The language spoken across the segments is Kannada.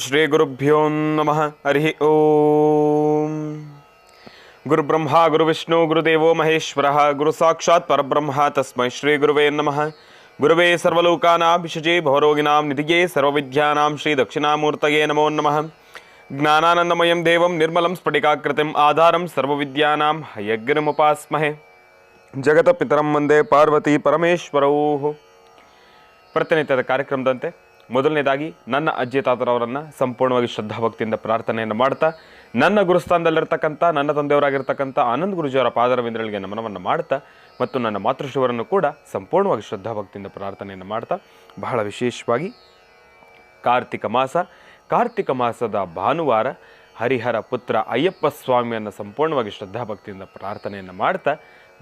ಶ್ರೀ ಗುರುಭ್ಯೋ ನಮಃ. ಹರಿ ಓಂ. ಗುರುಬ್ರಹ್ಮ ಗುರುವಿಷ್ಣು ಗುರುದೇವೋ ಮಹೇಶ್ವರ ಗುರು ಸಾಕ್ಷಾತ್ ಪರಬ್ರಹ್ಮ ತಸ್ಮೈ ಶ್ರೀ ಗುರುವೇ ನಮಃ. ಗುರುವೇ ಸರ್ವಲೋಕಾನಾಂ ವಿಷಜೇ ಭವರೋಗಿಣಾಂ ನಿಧಿಯೇ ಸರ್ವವಿದ್ಯಾನಾಂ ಶ್ರೀ ದಕ್ಷಿಣಾಮೂರ್ತಯೇ ನಮೋ ನಮಃ. ಜ್ಞಾನಾನಂದಮಯಂ ದೇವಂ ನಿರ್ಮಲಂ ಸ್ಫಟಿಕಾಕೃತಿಂ ಆಧಾರಂ ಸರ್ವವಿದ್ಯಾನಾಂ ಹಯಗ್ರಮುಪಾಸ್ಮಹೆ. ಜಗತಪಿತರಂ ವಂದೇ ಪಾರ್ವತಿ ಪರಮೇಶ್ವರೌ. ಪ್ರತಿನಿತ್ಯದ ಕಾರ್ಯಕ್ರಮದಂತೆ ಮೊದಲನೇದಾಗಿ ನನ್ನ ಅಜ್ಜಿ ತಾತರವರನ್ನು ಸಂಪೂರ್ಣವಾಗಿ ಶ್ರದ್ಧಾಭಕ್ತಿಯಿಂದ ಪ್ರಾರ್ಥನೆಯನ್ನು ಮಾಡ್ತಾ, ನನ್ನ ಗುರುಸ್ಥಾನದಲ್ಲಿರ್ತಕ್ಕಂಥ ನನ್ನ ತಂದೆಯವರಾಗಿರ್ತಕ್ಕಂಥ ಆನಂದ್ ಗುರುಜಿಯವರ ಪಾದರವಿಂದ್ರಗಳಿಗೆ ನಮನವನ್ನು ಮಾಡ್ತಾ, ಮತ್ತು ನನ್ನ ಮಾತೃಶ್ರೀವರನ್ನು ಕೂಡ ಸಂಪೂರ್ಣವಾಗಿ ಶ್ರದ್ಧಾಭಕ್ತಿಯಿಂದ ಪ್ರಾರ್ಥನೆಯನ್ನು ಮಾಡ್ತಾ, ಬಹಳ ವಿಶೇಷವಾಗಿ ಕಾರ್ತಿಕ ಮಾಸದ ಭಾನುವಾರ ಹರಿಹರ ಪುತ್ರ ಅಯ್ಯಪ್ಪ ಸ್ವಾಮಿಯನ್ನು ಸಂಪೂರ್ಣವಾಗಿ ಶ್ರದ್ಧಾಭಕ್ತಿಯಿಂದ ಪ್ರಾರ್ಥನೆಯನ್ನು ಮಾಡ್ತಾ,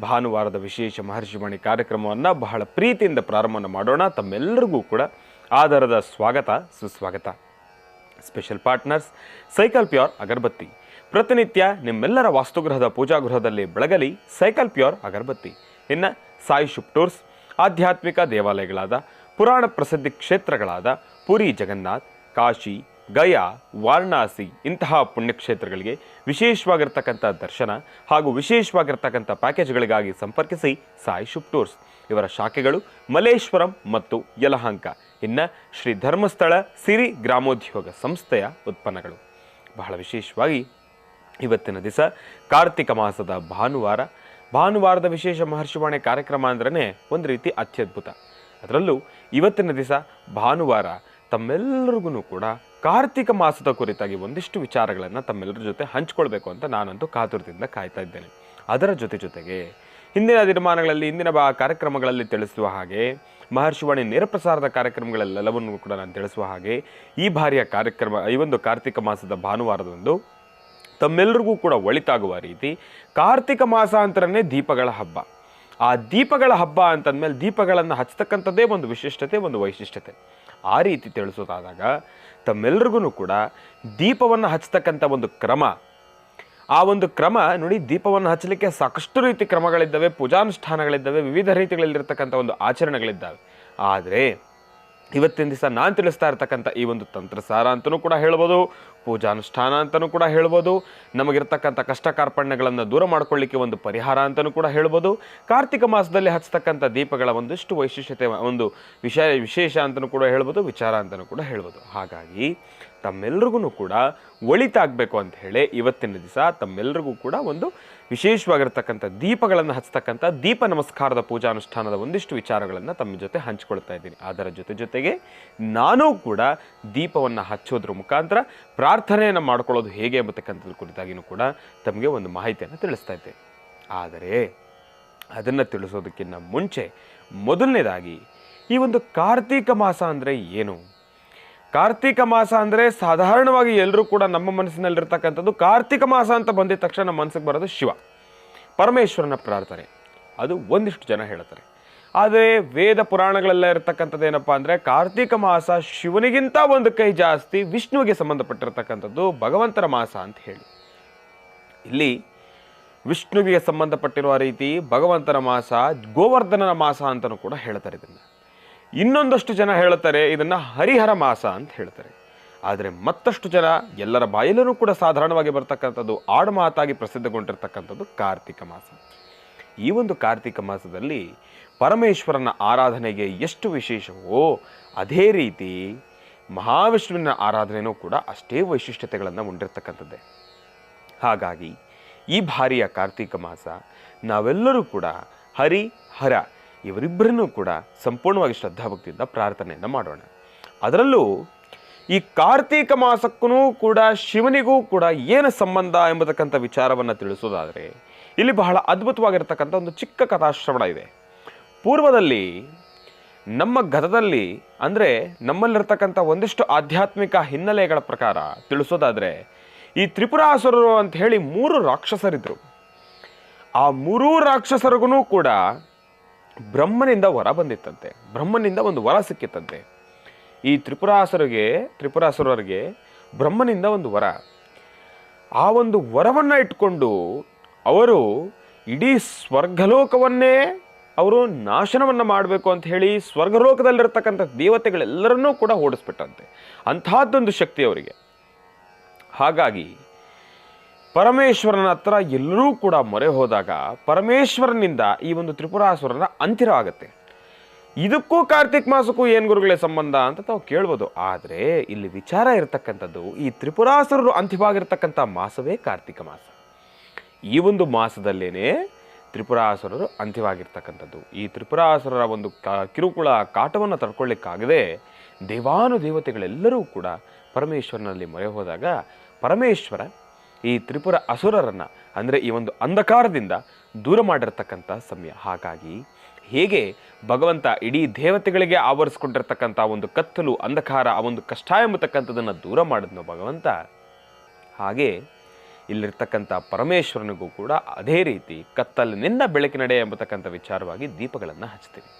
ಭಾನುವಾರದ ವಿಶೇಷ ಮಹರ್ಷಿವಾಣಿ ಕಾರ್ಯಕ್ರಮವನ್ನು ಬಹಳ ಪ್ರೀತಿಯಿಂದ ಪ್ರಾರಂಭವನ್ನು ಮಾಡೋಣ. ತಮ್ಮೆಲ್ಲರಿಗೂ ಕೂಡ ಆಧಾರದ ಸ್ವಾಗತ ಸುಸ್ವಾಗತ. ಸ್ಪೆಷಲ್ ಪಾರ್ಟ್ನರ್ಸ್ ಸೈಕಲ್ ಪ್ಯೂರ್ ಅಗರಬತ್ತಿ. ಪ್ರತಿನಿತ್ಯ ನಿಮ್ಮೆಲ್ಲರ ವಾಸ್ತುಗೃಹದ ಪೂಜಾಗೃಹದಲ್ಲಿ ಬೆಳಗಲಿ ಸೈಕಲ್ ಪ್ಯೂರ್ ಅಗರಬತ್ತಿ. ಇನ್ನು ಸಾಯಿ ಶುಭ್ ಟೂರ್ಸ್, ಆಧ್ಯಾತ್ಮಿಕ ದೇವಾಲಯಗಳಾದ ಪುರಾಣ ಪ್ರಸಿದ್ಧಿ ಕ್ಷೇತ್ರಗಳಾದ ಪುರಿ ಜಗನ್ನಾಥ್, ಕಾಶಿ, ಗಯಾ, ವಾರಣಾಸಿ ಇಂತಹ ಪುಣ್ಯಕ್ಷೇತ್ರಗಳಿಗೆ ವಿಶೇಷವಾಗಿರ್ತಕ್ಕಂಥ ದರ್ಶನ ಹಾಗೂ ವಿಶೇಷವಾಗಿರ್ತಕ್ಕಂಥ ಪ್ಯಾಕೇಜ್ಗಳಿಗಾಗಿ ಸಂಪರ್ಕಿಸಿ ಸಾಯಿ ಶುಭ್ ಟೂರ್ಸ್. ಇವರ ಶಾಖೆಗಳು ಮಲ್ಲೇಶ್ವರಂ ಮತ್ತು ಯಲಹಂಕ. ಇನ್ನು ಶ್ರೀ ಧರ್ಮಸ್ಥಳ ಸಿರಿ ಗ್ರಾಮೋದ್ಯೋಗ ಸಂಸ್ಥೆಯ ಉತ್ಪನ್ನಗಳು. ಬಹಳ ವಿಶೇಷವಾಗಿ ಇವತ್ತಿನ ದಿವಸ ಕಾರ್ತಿಕ ಮಾಸದ ಭಾನುವಾರದ ವಿಶೇಷ ಮಹರ್ಷಿವಾಣಿ ಕಾರ್ಯಕ್ರಮ ಅಂದ್ರೇ ಒಂದು ರೀತಿ ಅತ್ಯದ್ಭುತ. ಅದರಲ್ಲೂ ಇವತ್ತಿನ ದಿವಸ ಭಾನುವಾರ ತಮ್ಮೆಲ್ಲರಿಗೂ ಕೂಡ ಕಾರ್ತಿಕ ಮಾಸದ ಕುರಿತಾಗಿ ಒಂದಿಷ್ಟು ವಿಚಾರಗಳನ್ನು ತಮ್ಮೆಲ್ಲರ ಜೊತೆ ಹಂಚ್ಕೊಳ್ಬೇಕು ಅಂತ ನಾನಂತೂ ಕಾತುರದಿಂದ ಕಾಯ್ತಾ ಇದ್ದೇನೆ. ಅದರ ಜೊತೆಗೆ ಹಿಂದಿನ ದಿನಮಾನಗಳಲ್ಲಿ ಹಿಂದಿನ ಕಾರ್ಯಕ್ರಮಗಳಲ್ಲಿ ತಿಳಿಸುವ ಹಾಗೆ, ಮಹರ್ಷಿವಾಣಿ ನೇರ ಪ್ರಸಾರದ ಕಾರ್ಯಕ್ರಮಗಳೆಲ್ಲವನ್ನೂ ಕೂಡ ನಾನು ತಿಳಿಸುವ ಹಾಗೆ, ಈ ಬಾರಿಯ ಕಾರ್ಯಕ್ರಮ ಈ ಒಂದು ಕಾರ್ತಿಕ ಮಾಸದ ಭಾನುವಾರದಂದು ತಮ್ಮೆಲ್ಲರಿಗೂ ಕೂಡ ಒಳಿತಾಗುವ ರೀತಿ ಕಾರ್ತಿಕ ಮಾಸ ಅಂತರನೇ ದೀಪಗಳ ಹಬ್ಬ. ಆ ದೀಪಗಳ ಹಬ್ಬ ಅಂತಂದಮೇಲೆ ದೀಪಗಳನ್ನು ಹಚ್ಚತಕ್ಕಂಥದ್ದೇ ಒಂದು ವಿಶಿಷ್ಟತೆ, ಒಂದು ವೈಶಿಷ್ಟ್ಯತೆ. ಆ ರೀತಿ ತಿಳಿಸೋದಾದಾಗ ತಮ್ಮೆಲ್ಲರಿಗೂ ಕೂಡ ದೀಪವನ್ನು ಹಚ್ಚತಕ್ಕಂಥ ಒಂದು ಕ್ರಮ, ಆ ಒಂದು ಕ್ರಮ ನೋಡಿ, ದೀಪವನ್ನು ಹಚ್ಚಲಿಕ್ಕೆ ಸಾಕಷ್ಟು ರೀತಿ ಕ್ರಮಗಳಿದ್ದಾವೆ, ಪೂಜಾನುಷ್ಠಾನಗಳಿದ್ದಾವೆ, ವಿವಿಧ ರೀತಿಗಳಲ್ಲಿರ್ತಕ್ಕಂಥ ಒಂದು ಆಚರಣೆಗಳಿದ್ದಾವೆ. ಆದರೆ ಇವತ್ತಿನ ದಿವಸ ನಾನು ತಿಳಿಸ್ತಾ ಇರ್ತಕ್ಕಂಥ ಈ ಒಂದು ತಂತ್ರಸಾರ ಅಂತಲೂ ಕೂಡ ಹೇಳ್ಬೋದು, ಪೂಜಾನುಷ್ಠಾನ ಅಂತಲೂ ಕೂಡ ಹೇಳ್ಬೋದು, ನಮಗಿರ್ತಕ್ಕಂಥ ಕಷ್ಟ ಕಾರ್ಪಣ್ಯಗಳನ್ನು ದೂರ ಮಾಡ್ಕೊಳ್ಳಿಕ್ಕೆ ಒಂದು ಪರಿಹಾರ ಅಂತಲೂ ಕೂಡ ಹೇಳ್ಬೋದು. ಕಾರ್ತಿಕ ಮಾಸದಲ್ಲಿ ಹಚ್ಚತಕ್ಕಂಥ ದೀಪಗಳ ಒಂದಿಷ್ಟು ವೈಶಿಷ್ಟ್ಯತೆ, ಒಂದು ವಿಶೇಷ ಅಂತಲೂ ಕೂಡ ಹೇಳ್ಬೋದು, ವಿಚಾರ ಅಂತಲೂ ಕೂಡ ಹೇಳ್ಬೋದು. ಹಾಗಾಗಿ ತಮ್ಮೆಲ್ಲರಿಗೂ ಕೂಡ ಒಳಿತಾಗಬೇಕು ಅಂತ ಹೇಳಿ ಇವತ್ತಿನ ದಿವಸ ತಮ್ಮೆಲ್ಲರಿಗೂ ಕೂಡ ಒಂದು ವಿಶೇಷವಾಗಿರ್ತಕ್ಕಂಥ ದೀಪಗಳನ್ನು ಹಚ್ಚತಕ್ಕಂಥ ದೀಪ ನಮಸ್ಕಾರದ ಪೂಜಾನುಷ್ಠಾನದ ಒಂದಿಷ್ಟು ವಿಚಾರಗಳನ್ನು ತಮ್ಮ ಜೊತೆ ಹಂಚಿಕೊಳ್ತಾ ಇದ್ದೀನಿ. ಅದರ ಜೊತೆಗೆ ನಾನೂ ಕೂಡ ದೀಪವನ್ನು ಹಚ್ಚೋದ್ರ ಮುಖಾಂತರ ಪ್ರಾರ್ಥನೆಯನ್ನು ಮಾಡ್ಕೊಳ್ಳೋದು ಹೇಗೆ ಎಂಬತಕ್ಕಂಥದ್ದು ಕುರಿತಾಗಿಯೂ ಕೂಡ ತಮಗೆ ಒಂದು ಮಾಹಿತಿಯನ್ನು ತಿಳಿಸ್ತಾ ಇದ್ದೆ. ಆದರೆ ಅದನ್ನು ತಿಳಿಸೋದಕ್ಕಿಂತ ಮುಂಚೆ ಮೊದಲನೇದಾಗಿ ಈ ಒಂದು ಕಾರ್ತಿಕ ಮಾಸ ಅಂದರೆ ಏನು? ಕಾರ್ತಿಕ ಮಾಸ ಅಂದರೆ ಸಾಧಾರಣವಾಗಿ ಎಲ್ಲರೂ ಕೂಡ ನಮ್ಮ ಮನಸ್ಸಿನಲ್ಲಿರ್ತಕ್ಕಂಥದ್ದು, ಕಾರ್ತಿಕ ಮಾಸ ಅಂತ ಬಂದಿದ ತಕ್ಷಣ ನಮ್ಮ ಮನಸ್ಸಿಗೆ ಬರೋದು ಶಿವ ಪರಮೇಶ್ವರನ ಪ್ರಾರ್ಥನೆ. ಅದು ಒಂದಿಷ್ಟು ಜನ ಹೇಳ್ತಾರೆ. ಆದರೆ ವೇದ ಪುರಾಣಗಳೆಲ್ಲ ಇರತಕ್ಕಂಥದ್ದು ಏನಪ್ಪ ಅಂದರೆ, ಕಾರ್ತಿಕ ಮಾಸ ಶಿವನಿಗಿಂತ ಒಂದು ಕೈ ಜಾಸ್ತಿ ವಿಷ್ಣುವಿಗೆ ಸಂಬಂಧಪಟ್ಟಿರ್ತಕ್ಕಂಥದ್ದು ಭಗವಂತನ ಮಾಸ ಅಂತ ಹೇಳಿ. ಇಲ್ಲಿ ವಿಷ್ಣುವಿಗೆ ಸಂಬಂಧಪಟ್ಟಿರುವ ರೀತಿ ಭಗವಂತನ ಮಾಸ ಗೋವರ್ಧನನ ಮಾಸ ಅಂತಲೂ ಕೂಡ ಹೇಳ್ತಾರೆ. ಇದನ್ನು ಇನ್ನೊಂದಷ್ಟು ಜನ ಹೇಳ್ತಾರೆ ಇದನ್ನು ಹರಿಹರ ಮಾಸ ಅಂತ ಹೇಳ್ತಾರೆ. ಆದರೆ ಮತ್ತಷ್ಟು ಜನ, ಎಲ್ಲರ ಬಾಯಲ್ಲೂ ಕೂಡ ಸಾಧಾರಣವಾಗಿ ಬರ್ತಕ್ಕಂಥದ್ದು, ಆಡುಮಾತಾಗಿ ಪ್ರಸಿದ್ಧಗೊಂಡಿರ್ತಕ್ಕಂಥದ್ದು ಕಾರ್ತಿಕ ಮಾಸ. ಈ ಒಂದು ಕಾರ್ತಿಕ ಮಾಸದಲ್ಲಿ ಪರಮೇಶ್ವರನ ಆರಾಧನೆಗೆ ಎಷ್ಟು ವಿಶೇಷವೋ ಅದೇ ರೀತಿ ಮಹಾವಿಷ್ಣುವಿನ ಆರಾಧನೆಯೂ ಕೂಡ ಅಷ್ಟೇ ವೈಶಿಷ್ಟ್ಯತೆಗಳನ್ನು ಹೊಂದಿರತಕ್ಕಂಥದ್ದೇ. ಹಾಗಾಗಿ ಈ ಬಾರಿಯ ಕಾರ್ತಿಕ ಮಾಸ ನಾವೆಲ್ಲರೂ ಕೂಡ ಹರ ಇವರಿಬ್ಬರನ್ನೂ ಕೂಡ ಸಂಪೂರ್ಣವಾಗಿ ಶ್ರದ್ಧಾಭಕ್ತಿಯಿಂದ ಪ್ರಾರ್ಥನೆಯನ್ನು ಮಾಡೋಣ. ಅದರಲ್ಲೂ ಈ ಕಾರ್ತಿಕ ಮಾಸಕ್ಕೂ ಕೂಡ ಶಿವನಿಗೂ ಕೂಡ ಏನು ಸಂಬಂಧ ಎಂಬತಕ್ಕಂಥ ವಿಚಾರವನ್ನು ತಿಳಿಸೋದಾದರೆ, ಇಲ್ಲಿ ಬಹಳ ಅದ್ಭುತವಾಗಿರ್ತಕ್ಕಂಥ ಒಂದು ಚಿಕ್ಕ ಕಥಾಶ್ರವಣ ಇದೆ. ಪೂರ್ವದಲ್ಲಿ ನಮ್ಮ ಗತದಲ್ಲಿ ಅಂದರೆ ನಮ್ಮಲ್ಲಿರ್ತಕ್ಕಂಥ ಒಂದಿಷ್ಟು ಆಧ್ಯಾತ್ಮಿಕ ಹಿನ್ನೆಲೆಗಳ ಪ್ರಕಾರ ತಿಳಿಸೋದಾದರೆ, ಈ ತ್ರಿಪುರಾಸುರರು ಅಂತ ಹೇಳಿ 3 ರಾಕ್ಷಸರಿದ್ದರು. ಆ 3 ರಾಕ್ಷಸರಿಗೂ ಕೂಡ ಬ್ರಹ್ಮನಿಂದ ವರ ಬಂದಿತ್ತಂತೆ, ಬ್ರಹ್ಮನಿಂದ ಒಂದು ವರ ಸಿಕ್ಕಿತ್ತಂತೆ. ಈ ತ್ರಿಪುರಾಸುರರಿಗೆ ಬ್ರಹ್ಮನಿಂದ ಒಂದು ವರ. ಆ ಒಂದು ವರವನ್ನು ಇಟ್ಕೊಂಡು ಅವರು ಇಡೀ ಸ್ವರ್ಗಲೋಕವನ್ನೇ ಅವರು ನಾಶನವನ್ನು ಮಾಡಬೇಕು ಅಂತ ಹೇಳಿ ಸ್ವರ್ಗಲೋಕದಲ್ಲಿರ್ತಕ್ಕಂಥ ದೇವತೆಗಳೆಲ್ಲರನ್ನೂ ಕೂಡ ಓಡಿಸ್ಬಿಟ್ಟಂತೆ. ಅಂಥದ್ದೊಂದು ಶಕ್ತಿ ಅವರಿಗೆ. ಹಾಗಾಗಿ ಪರಮೇಶ್ವರನ ಹತ್ರ ಎಲ್ಲರೂ ಕೂಡ ಮೊರೆ ಹೋದಾಗ ಪರಮೇಶ್ವರನಿಂದ ಈ ಒಂದು ತ್ರಿಪುರಾಸುರನ ಅಂತ್ಯವಾಗುತ್ತೆ. ಇದಕ್ಕೂ ಕಾರ್ತಿಕ್ ಮಾಸಕ್ಕೂ ಏನು ಗುರುಗಳೇ ಸಂಬಂಧ ಅಂತ ತಾವು ಕೇಳ್ಬೋದು. ಆದರೆ ಇಲ್ಲಿ ವಿಚಾರ ಇರತಕ್ಕಂಥದ್ದು, ಈ ತ್ರಿಪುರಾಸುರರು ಅಂತ್ಯವಾಗಿರ್ತಕ್ಕಂಥ ಮಾಸವೇ ಕಾರ್ತಿಕ ಮಾಸ. ಈ ಒಂದು ಮಾಸದಲ್ಲೇನೆ ತ್ರಿಪುರಾಸುರರು ಅಂತ್ಯವಾಗಿರ್ತಕ್ಕಂಥದ್ದು. ಈ ತ್ರಿಪುರಾಸುರರ ಒಂದು ಕಿರುಕುಳ ಕಾಟವನ್ನು ತಡ್ಕೊಳ್ಳಿಕ್ಕಾಗದೆ ದೇವಾನುದೇವತೆಗಳೆಲ್ಲರೂ ಕೂಡ ಪರಮೇಶ್ವರನಲ್ಲಿ ಮೊರೆ ಹೋದಾಗ ಪರಮೇಶ್ವರ ಈ ತ್ರಿಪುರ ಅಸುರರನ್ನು, ಅಂದರೆ ಈ ಒಂದು ಅಂಧಕಾರದಿಂದ ದೂರ ಮಾಡಿರ್ತಕ್ಕಂಥ ಸಮಯ. ಹಾಗಾಗಿ ಹೇಗೆ ಭಗವಂತ ಇಡೀ ದೇವತೆಗಳಿಗೆ ಆವರಿಸ್ಕೊಂಡಿರ್ತಕ್ಕಂಥ ಒಂದು ಕತ್ತಲು, ಅಂಧಕಾರ, ಆ ಒಂದು ಕಷ್ಟ ಎಂಬತಕ್ಕಂಥದ್ದನ್ನು ದೂರ ಮಾಡಿದ್ನೋ ಭಗವಂತ, ಹಾಗೆ ಇಲ್ಲಿರ್ತಕ್ಕಂಥ ಪರಮೇಶ್ವರನಿಗೂ ಕೂಡ ಅದೇ ರೀತಿ ಕತ್ತಲಿನಿಂದ ಬೆಳಕಿನಡೆ ಎಂಬತಕ್ಕಂಥ ವಿಚಾರವಾಗಿ ದೀಪಗಳನ್ನು ಹಚ್ತೀವಿ.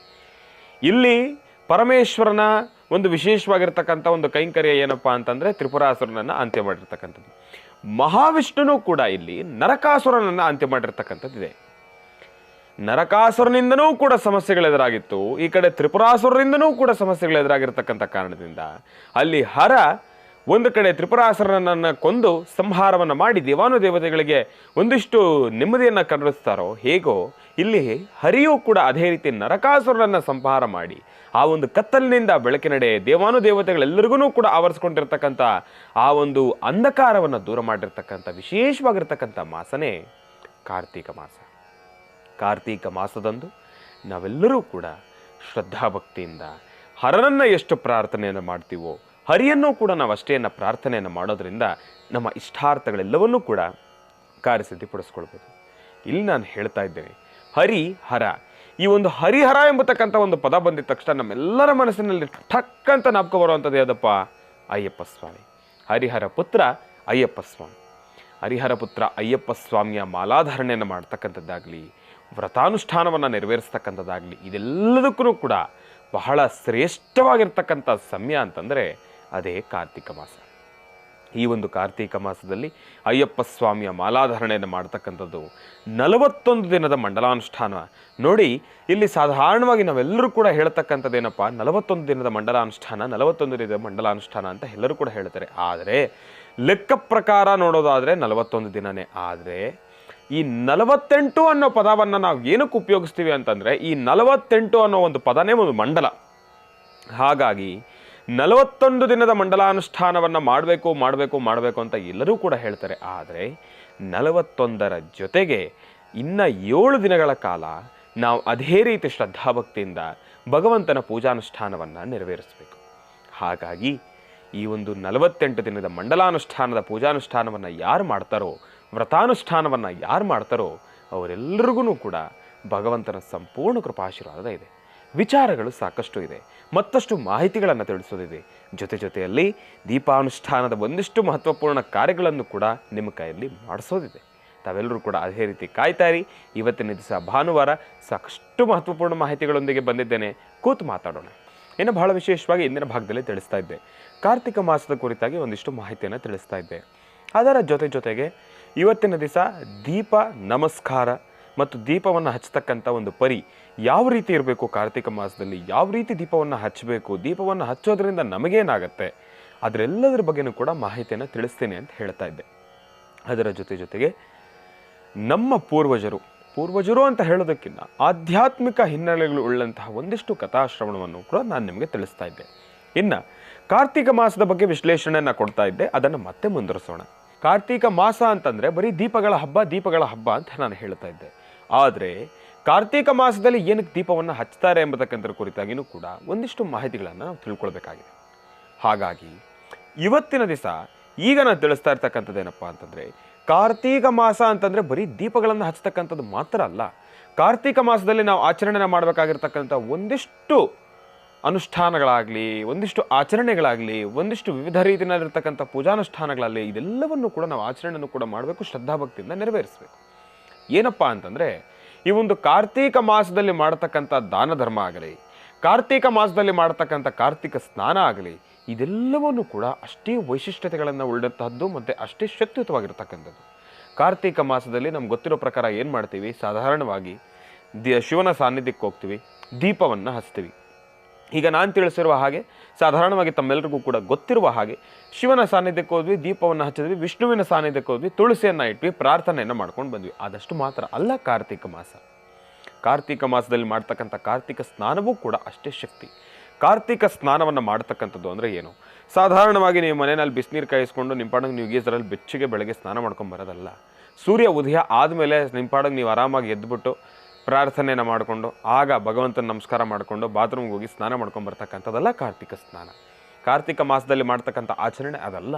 ಇಲ್ಲಿ ಪರಮೇಶ್ವರನ ಒಂದು ವಿಶೇಷವಾಗಿರ್ತಕ್ಕಂಥ ಒಂದು ಕೈಂಕರ್ಯ ಏನಪ್ಪ ಅಂತಂದರೆ ತ್ರಿಪುರಾಸುರನನ್ನು ಅಂತ್ಯ ಮಾಡಿರ್ತಕ್ಕಂಥದ್ದು. ಮಹಾವಿಷ್ಣುನೂ ಕೂಡ ಇಲ್ಲಿ ನರಕಾಸುರನನ್ನು ಅಂತ್ಯ ಮಾಡಿರ್ತಕ್ಕಂಥದ್ದಿದೆ. ನರಕಾಸುರನಿಂದನೂ ಕೂಡ ಸಮಸ್ಯೆಗಳೆದುರಾಗಿತ್ತು, ಈ ಕಡೆ ತ್ರಿಪುರಾಸುರರಿಂದನೂ ಕೂಡ ಸಮಸ್ಯೆಗಳೆದುರಾಗಿರ್ತಕ್ಕಂಥ ಕಾರಣದಿಂದ ಅಲ್ಲಿ ಹರ ಒಂದು ಕಡೆ ತ್ರಿಪುರಾಸುರನನ್ನು ಕೊಂದು ಸಂಹಾರವನ್ನು ಮಾಡಿ ದೇವಾನುದೇವತೆಗಳಿಗೆ ಒಂದಿಷ್ಟು ನೆಮ್ಮದಿಯನ್ನು ಕರುಣಿಸ್ತಾರೋ ಹೇಗೋ ಇಲ್ಲಿ ಹರಿಯೂ ಕೂಡ ಅದೇ ರೀತಿ ನರಕಾಸುರನನ್ನು ಸಂಹಾರ ಮಾಡಿ ಆ ಒಂದು ಕತ್ತಲಿನಿಂದ ಬೆಳಕಿನಡೆ ದೇವಾನುದೇವತೆಗಳೆಲ್ಲರಿಗೂ ಕೂಡ ಆವರಿಸ್ಕೊಂಡಿರ್ತಕ್ಕಂಥ ಆ ಒಂದು ಅಂಧಕಾರವನ್ನು ದೂರ ಮಾಡಿರ್ತಕ್ಕಂಥ ವಿಶೇಷವಾಗಿರ್ತಕ್ಕಂಥ ಮಾಸನೇ ಕಾರ್ತೀಕ ಮಾಸ. ಕಾರ್ತೀಕ ಮಾಸದಂದು ನಾವೆಲ್ಲರೂ ಕೂಡ ಶ್ರದ್ಧಾಭಕ್ತಿಯಿಂದ ಹರನನ್ನು ಎಷ್ಟು ಪ್ರಾರ್ಥನೆಯನ್ನು ಮಾಡ್ತೀವೋ ಹರಿಯನ್ನು ಕೂಡ ನಾವು ಅಷ್ಟೇನ ಪ್ರಾರ್ಥನೆಯನ್ನು ಮಾಡೋದ್ರಿಂದ ನಮ್ಮ ಇಷ್ಟಾರ್ಥಗಳೆಲ್ಲವನ್ನೂ ಕೂಡ ಕಾರ್ಯಸಿದ್ಧಿಪಡಿಸ್ಕೊಳ್ಬೋದು. ಇಲ್ಲಿ ನಾನು ಹೇಳ್ತಾ ಇದ್ದೇನೆ ಹರಿ ಹರ, ಈ ಒಂದು ಹರಿಹರ ಎಂಬತಕ್ಕಂಥ ಒಂದು ಪದ ಬಂದಿದ ತಕ್ಷಣ ನಮ್ಮೆಲ್ಲರ ಮನಸ್ಸಿನಲ್ಲಿ ಠಕ್ ಅಂತ ನಾಪ್ಕೊ ಬರುವಂಥದ್ದು ಯಾವುದಪ್ಪ? ಅಯ್ಯಪ್ಪ ಸ್ವಾಮಿ, ಹರಿಹರ ಪುತ್ರ ಅಯ್ಯಪ್ಪ ಸ್ವಾಮಿ. ಹರಿಹರ ಪುತ್ರ ಅಯ್ಯಪ್ಪ ಸ್ವಾಮಿಯ ಮಾಲಾಧಾರಣೆಯನ್ನು ಮಾಡ್ತಕ್ಕಂಥದ್ದಾಗಲಿ, ವ್ರತಾನುಷ್ಠಾನವನ್ನು ನೆರವೇರಿಸ್ತಕ್ಕಂಥದ್ದಾಗಲಿ, ಇದೆಲ್ಲದಕ್ಕೂ ಕೂಡ ಬಹಳ ಶ್ರೇಷ್ಠವಾಗಿರ್ತಕ್ಕಂಥ ಸಮಯ ಅಂತಂದರೆ ಅದೇ ಕಾರ್ತಿಕ ಮಾಸ. ಈ ಒಂದು ಕಾರ್ತಿಕ ಮಾಸದಲ್ಲಿ ಅಯ್ಯಪ್ಪ ಸ್ವಾಮಿಯ ಮಾಲಾಧಾರಣೆಯನ್ನು ಮಾಡ್ತಕ್ಕಂಥದ್ದು 41 ದಿನದ ಮಂಡಲಾನುಷ್ಠಾನ. ನೋಡಿ, ಇಲ್ಲಿ ಸಾಧಾರಣವಾಗಿ ನಾವೆಲ್ಲರೂ ಕೂಡ ಹೇಳ್ತಕ್ಕಂಥದ್ದೇನಪ್ಪ, 41 ದಿನದ ಮಂಡಲಾನುಷ್ಠಾನ, 41 ದಿನದ ಮಂಡಲಾನುಷ್ಠಾನ ಅಂತ ಎಲ್ಲರೂ ಕೂಡ ಹೇಳ್ತಾರೆ. ಆದರೆ ಲೆಕ್ಕ ಪ್ರಕಾರ ನೋಡೋದಾದರೆ 41 ದಿನನೇ. ಆದರೆ ಈ 48 ಅನ್ನೋ ಪದವನ್ನು ನಾವು ಏನಕ್ಕೆ ಉಪಯೋಗಿಸ್ತೀವಿ ಅಂತಂದರೆ, ಈ 48 ಅನ್ನೋ ಒಂದು ಪದನೇ ಒಂದು ಮಂಡಲ. ಹಾಗಾಗಿ 41 ದಿನದ ಮಂಡಲಾನುಷ್ಠಾನವನ್ನು ಮಾಡಬೇಕು ಅಂತ ಎಲ್ಲರೂ ಕೂಡ ಹೇಳ್ತಾರೆ. ಆದರೆ 41ರ ಜೊತೆಗೆ ಇನ್ನು 7 ದಿನಗಳ ಕಾಲ ನಾವು ಅದೇ ರೀತಿ ಶ್ರದ್ಧಾಭಕ್ತಿಯಿಂದ ಭಗವಂತನ ಪೂಜಾನುಷ್ಠಾನವನ್ನು ನೆರವೇರಿಸಬೇಕು. ಹಾಗಾಗಿ ಈ ಒಂದು 48 ದಿನದ ಮಂಡಲಾನುಷ್ಠಾನದ ಪೂಜಾನುಷ್ಠಾನವನ್ನು ಯಾರು ಮಾಡ್ತಾರೋ, ವ್ರತಾನುಷ್ಠಾನವನ್ನು ಯಾರು ಮಾಡ್ತಾರೋ ಅವರೆಲ್ಲರಿಗೂ ಕೂಡ ಭಗವಂತನ ಸಂಪೂರ್ಣ ಕೃಪಾಶೀರ್ವಾದ ಇದೆ. ವಿಚಾರಗಳು ಸಾಕಷ್ಟು ಇದೆ, ಮತ್ತಷ್ಟು ಮಾಹಿತಿಗಳನ್ನು ತಿಳಿಸೋದಿದೆ. ಜೊತೆಯಲ್ಲಿ ದೀಪಾನುಷ್ಠಾನದ ಒಂದಿಷ್ಟು ಮಹತ್ವಪೂರ್ಣ ಕಾರ್ಯಗಳನ್ನು ಕೂಡ ನಿಮ್ಮ ಕೈಯಲ್ಲಿ ಮಾಡಿಸೋದಿದೆ. ತಾವೆಲ್ಲರೂ ಕೂಡ ಅದೇ ರೀತಿ ಕಾಯ್ತಾರಿ. ಇವತ್ತಿನ ದಿವಸ ಭಾನುವಾರ ಸಾಕಷ್ಟು ಮಹತ್ವಪೂರ್ಣ ಮಾಹಿತಿಗಳೊಂದಿಗೆ ಬಂದಿದ್ದೇನೆ. ಕೂತು ಮಾತಾಡೋಣ. ಇನ್ನು ಬಹಳ ವಿಶೇಷವಾಗಿ ಇಂದಿನ ಭಾಗದಲ್ಲಿ ತಿಳಿಸ್ತಾ ಇದ್ದೆ, ಕಾರ್ತಿಕ ಮಾಸದ ಕುರಿತಾಗಿ ಒಂದಿಷ್ಟು ಮಾಹಿತಿಯನ್ನು ತಿಳಿಸ್ತಾ ಇದ್ದೆ. ಅದರ ಜೊತೆಗೆ ಇವತ್ತಿನ ದಿವಸ ದೀಪ ನಮಸ್ಕಾರ ಮತ್ತು ದೀಪವನ್ನು ಹಚ್ಚತಕ್ಕಂಥ ಒಂದು ಪರಿ ಯಾವ ರೀತಿ ಇರಬೇಕು, ಕಾರ್ತಿಕ ಮಾಸದಲ್ಲಿ ಯಾವ ರೀತಿ ದೀಪವನ್ನು ಹಚ್ಚಬೇಕು, ದೀಪವನ್ನು ಹಚ್ಚೋದ್ರಿಂದ ನಮಗೇನಾಗತ್ತೆ, ಅದರೆಲ್ಲದರ ಬಗ್ಗೆನೂ ಕೂಡ ಮಾಹಿತಿಯನ್ನು ತಿಳಿಸ್ತೀನಿ ಅಂತ ಹೇಳ್ತಾ ಇದ್ದೆ. ಅದರ ಜೊತೆಗೆ ನಮ್ಮ ಪೂರ್ವಜರು ಅಂತ ಹೇಳೋದಕ್ಕಿಂತ ಆಧ್ಯಾತ್ಮಿಕ ಹಿನ್ನೆಲೆಗಳು ಉಳ್ಳಂತಹ ಒಂದಿಷ್ಟು ಕಥಾಶ್ರವಣವನ್ನು ಕೂಡ ನಾನು ನಿಮಗೆ ತಿಳಿಸ್ತಾ ಇದ್ದೆ. ಇನ್ನು ಕಾರ್ತಿಕ ಮಾಸದ ಬಗ್ಗೆ ವಿಶ್ಲೇಷಣೆಯನ್ನು ಕೊಡ್ತಾ ಇದ್ದೆ, ಅದನ್ನು ಮತ್ತೆ ಮುಂದುವರಿಸೋಣ. ಕಾರ್ತಿಕ ಮಾಸ ಅಂತಂದರೆ ಬರೀ ದೀಪಗಳ ಹಬ್ಬ ಅಂತ ನಾನು ಹೇಳ್ತಾ ಇದ್ದೆ. ಆದರೆ ಕಾರ್ತಿಕ ಮಾಸದಲ್ಲಿ ಏನಕ್ಕೆ ದೀಪವನ್ನು ಹಚ್ತಾರೆ ಎಂಬತಕ್ಕಂಥ ಕುರಿತಾಗಿಯೂ ಕೂಡ ಒಂದಿಷ್ಟು ಮಾಹಿತಿಗಳನ್ನು ನಾವು ತಿಳ್ಕೊಳ್ಬೇಕಾಗಿದೆ. ಹಾಗಾಗಿ ಇವತ್ತಿನ ದಿವಸ ಈಗ ನಾನು ತಿಳಿಸ್ತಾ ಇರ್ತಕ್ಕಂಥದ್ದೇನಪ್ಪ ಅಂತಂದರೆ, ಕಾರ್ತಿಕ ಮಾಸ ಅಂತಂದರೆ ಬರೀ ದೀಪಗಳನ್ನು ಹಚ್ಚತಕ್ಕಂಥದ್ದು ಮಾತ್ರ ಅಲ್ಲ. ಕಾರ್ತಿಕ ಮಾಸದಲ್ಲಿ ನಾವು ಆಚರಣೆ ಮಾಡಬೇಕಾಗಿರ್ತಕ್ಕಂಥ ಒಂದಿಷ್ಟು ಅನುಷ್ಠಾನಗಳಾಗಲಿ, ಒಂದಿಷ್ಟು ಆಚರಣೆಗಳಾಗಲಿ, ಒಂದಿಷ್ಟು ವಿವಿಧ ರೀತಿಯಲ್ಲಿರ್ತಕ್ಕಂಥ ಪೂಜಾನುಷ್ಠಾನಗಳಾಗಲಿ, ಇದೆಲ್ಲವನ್ನು ಕೂಡ ನಾವು ಆಚರಣೆಯನ್ನು ಕೂಡ ಮಾಡಬೇಕು, ಶ್ರದ್ಧಾಭಕ್ತಿಯಿಂದ ನೆರವೇರಿಸಬೇಕು. ಏನಪ್ಪ ಅಂತಂದರೆ, ಈ ಒಂದು ಕಾರ್ತಿಕ ಮಾಸದಲ್ಲಿ ಮಾಡತಕ್ಕಂಥ ದಾನ ಧರ್ಮ ಆಗಲಿ, ಕಾರ್ತಿಕ ಮಾಸದಲ್ಲಿ ಮಾಡತಕ್ಕಂಥ ಕಾರ್ತಿಕ ಸ್ನಾನ ಆಗಲಿ, ಇದೆಲ್ಲವನ್ನೂ ಕೂಡ ಅಷ್ಟೇ ವೈಶಿಷ್ಟ್ಯತೆಗಳನ್ನು ಉಳ್ಳಂತಹದ್ದು ಮತ್ತು ಅಷ್ಟೇ ಶಕ್ತಿಯುತವಾಗಿರ್ತಕ್ಕಂಥದ್ದು. ಕಾರ್ತಿಕ ಮಾಸದಲ್ಲಿ ನಮ್ಗೆ ಗೊತ್ತಿರೋ ಪ್ರಕಾರ ಏನು ಮಾಡ್ತೀವಿ, ಸಾಧಾರಣವಾಗಿ ಶಿವನ ಸಾನ್ನಿಧ್ಯಕ್ಕೆ ಹೋಗ್ತೀವಿ, ದೀಪವನ್ನು ಹಚ್ತೀವಿ. ಈಗ ನಾನು ತಿಳಿಸಿರುವ ಹಾಗೆ ಸಾಧಾರಣವಾಗಿ ತಮ್ಮೆಲ್ಲರಿಗೂ ಕೂಡ ಗೊತ್ತಿರುವ ಹಾಗೆ ಶಿವನ ಸಾನ್ನಿಧ್ಯಕ್ಕೆ ಹೋದ್ವಿ, ದೀಪವನ್ನು ಹಚ್ಚಿದ್ವಿ, ವಿಷ್ಣುವಿನ ಸಾನ್ನಿಧ್ಯಕ್ಕೆ ಹೋದ್ವಿ, ತುಳಸಿಯನ್ನು ಇಟ್ವಿ, ಪ್ರಾರ್ಥನೆಯನ್ನು ಮಾಡ್ಕೊಂಡು ಬಂದ್ವಿ. ಆದಷ್ಟು ಮಾತ್ರ ಅಲ್ಲ ಕಾರ್ತಿಕ ಮಾಸ. ಕಾರ್ತಿಕ ಮಾಸದಲ್ಲಿ ಮಾಡ್ತಕ್ಕಂಥ ಕಾರ್ತಿಕ ಸ್ನಾನವೂ ಕೂಡ ಅಷ್ಟೇ ಶಕ್ತಿ. ಕಾರ್ತಿಕ ಸ್ನಾನವನ್ನು ಮಾಡ್ತಕ್ಕಂಥದ್ದು ಅಂದರೆ ಏನು? ಸಾಧಾರಣವಾಗಿ ನೀವು ಮನೆಯಲ್ಲಿ ಬಿಸಿನೀರು ಕಾಯಿಸ್ಕೊಂಡು ನಿಂಪಾಡಂಗೆ ನೀವು ಗೀಸರಲ್ಲಿ ಬೆಚ್ಚಗೆ ಬೆಳಗ್ಗೆ ಸ್ನಾನ ಮಾಡ್ಕೊಂಡು ಬರೋದಲ್ಲ. ಸೂರ್ಯ ಉದಯ ಆದಮೇಲೆ ನಿಂಪಾಡಂಗೆ ನೀವು ಆರಾಮಾಗಿ ಎದ್ದುಬಿಟ್ಟು ಪ್ರಾರ್ಥನೆಯನ್ನು ಮಾಡಿಕೊಂಡು ಆಗ ಭಗವಂತನ ನಮಸ್ಕಾರ ಮಾಡಿಕೊಂಡು ಬಾತ್ರೂಮ್ಗೆ ಹೋಗಿ ಸ್ನಾನ ಮಾಡ್ಕೊಂಡು ಬರ್ತಕ್ಕಂಥದ್ದಲ್ಲ ಕಾರ್ತಿಕ ಸ್ನಾನ. ಕಾರ್ತಿಕ ಮಾಸದಲ್ಲಿ ಮಾಡ್ತಕ್ಕಂಥ ಆಚರಣೆ ಅದಲ್ಲ.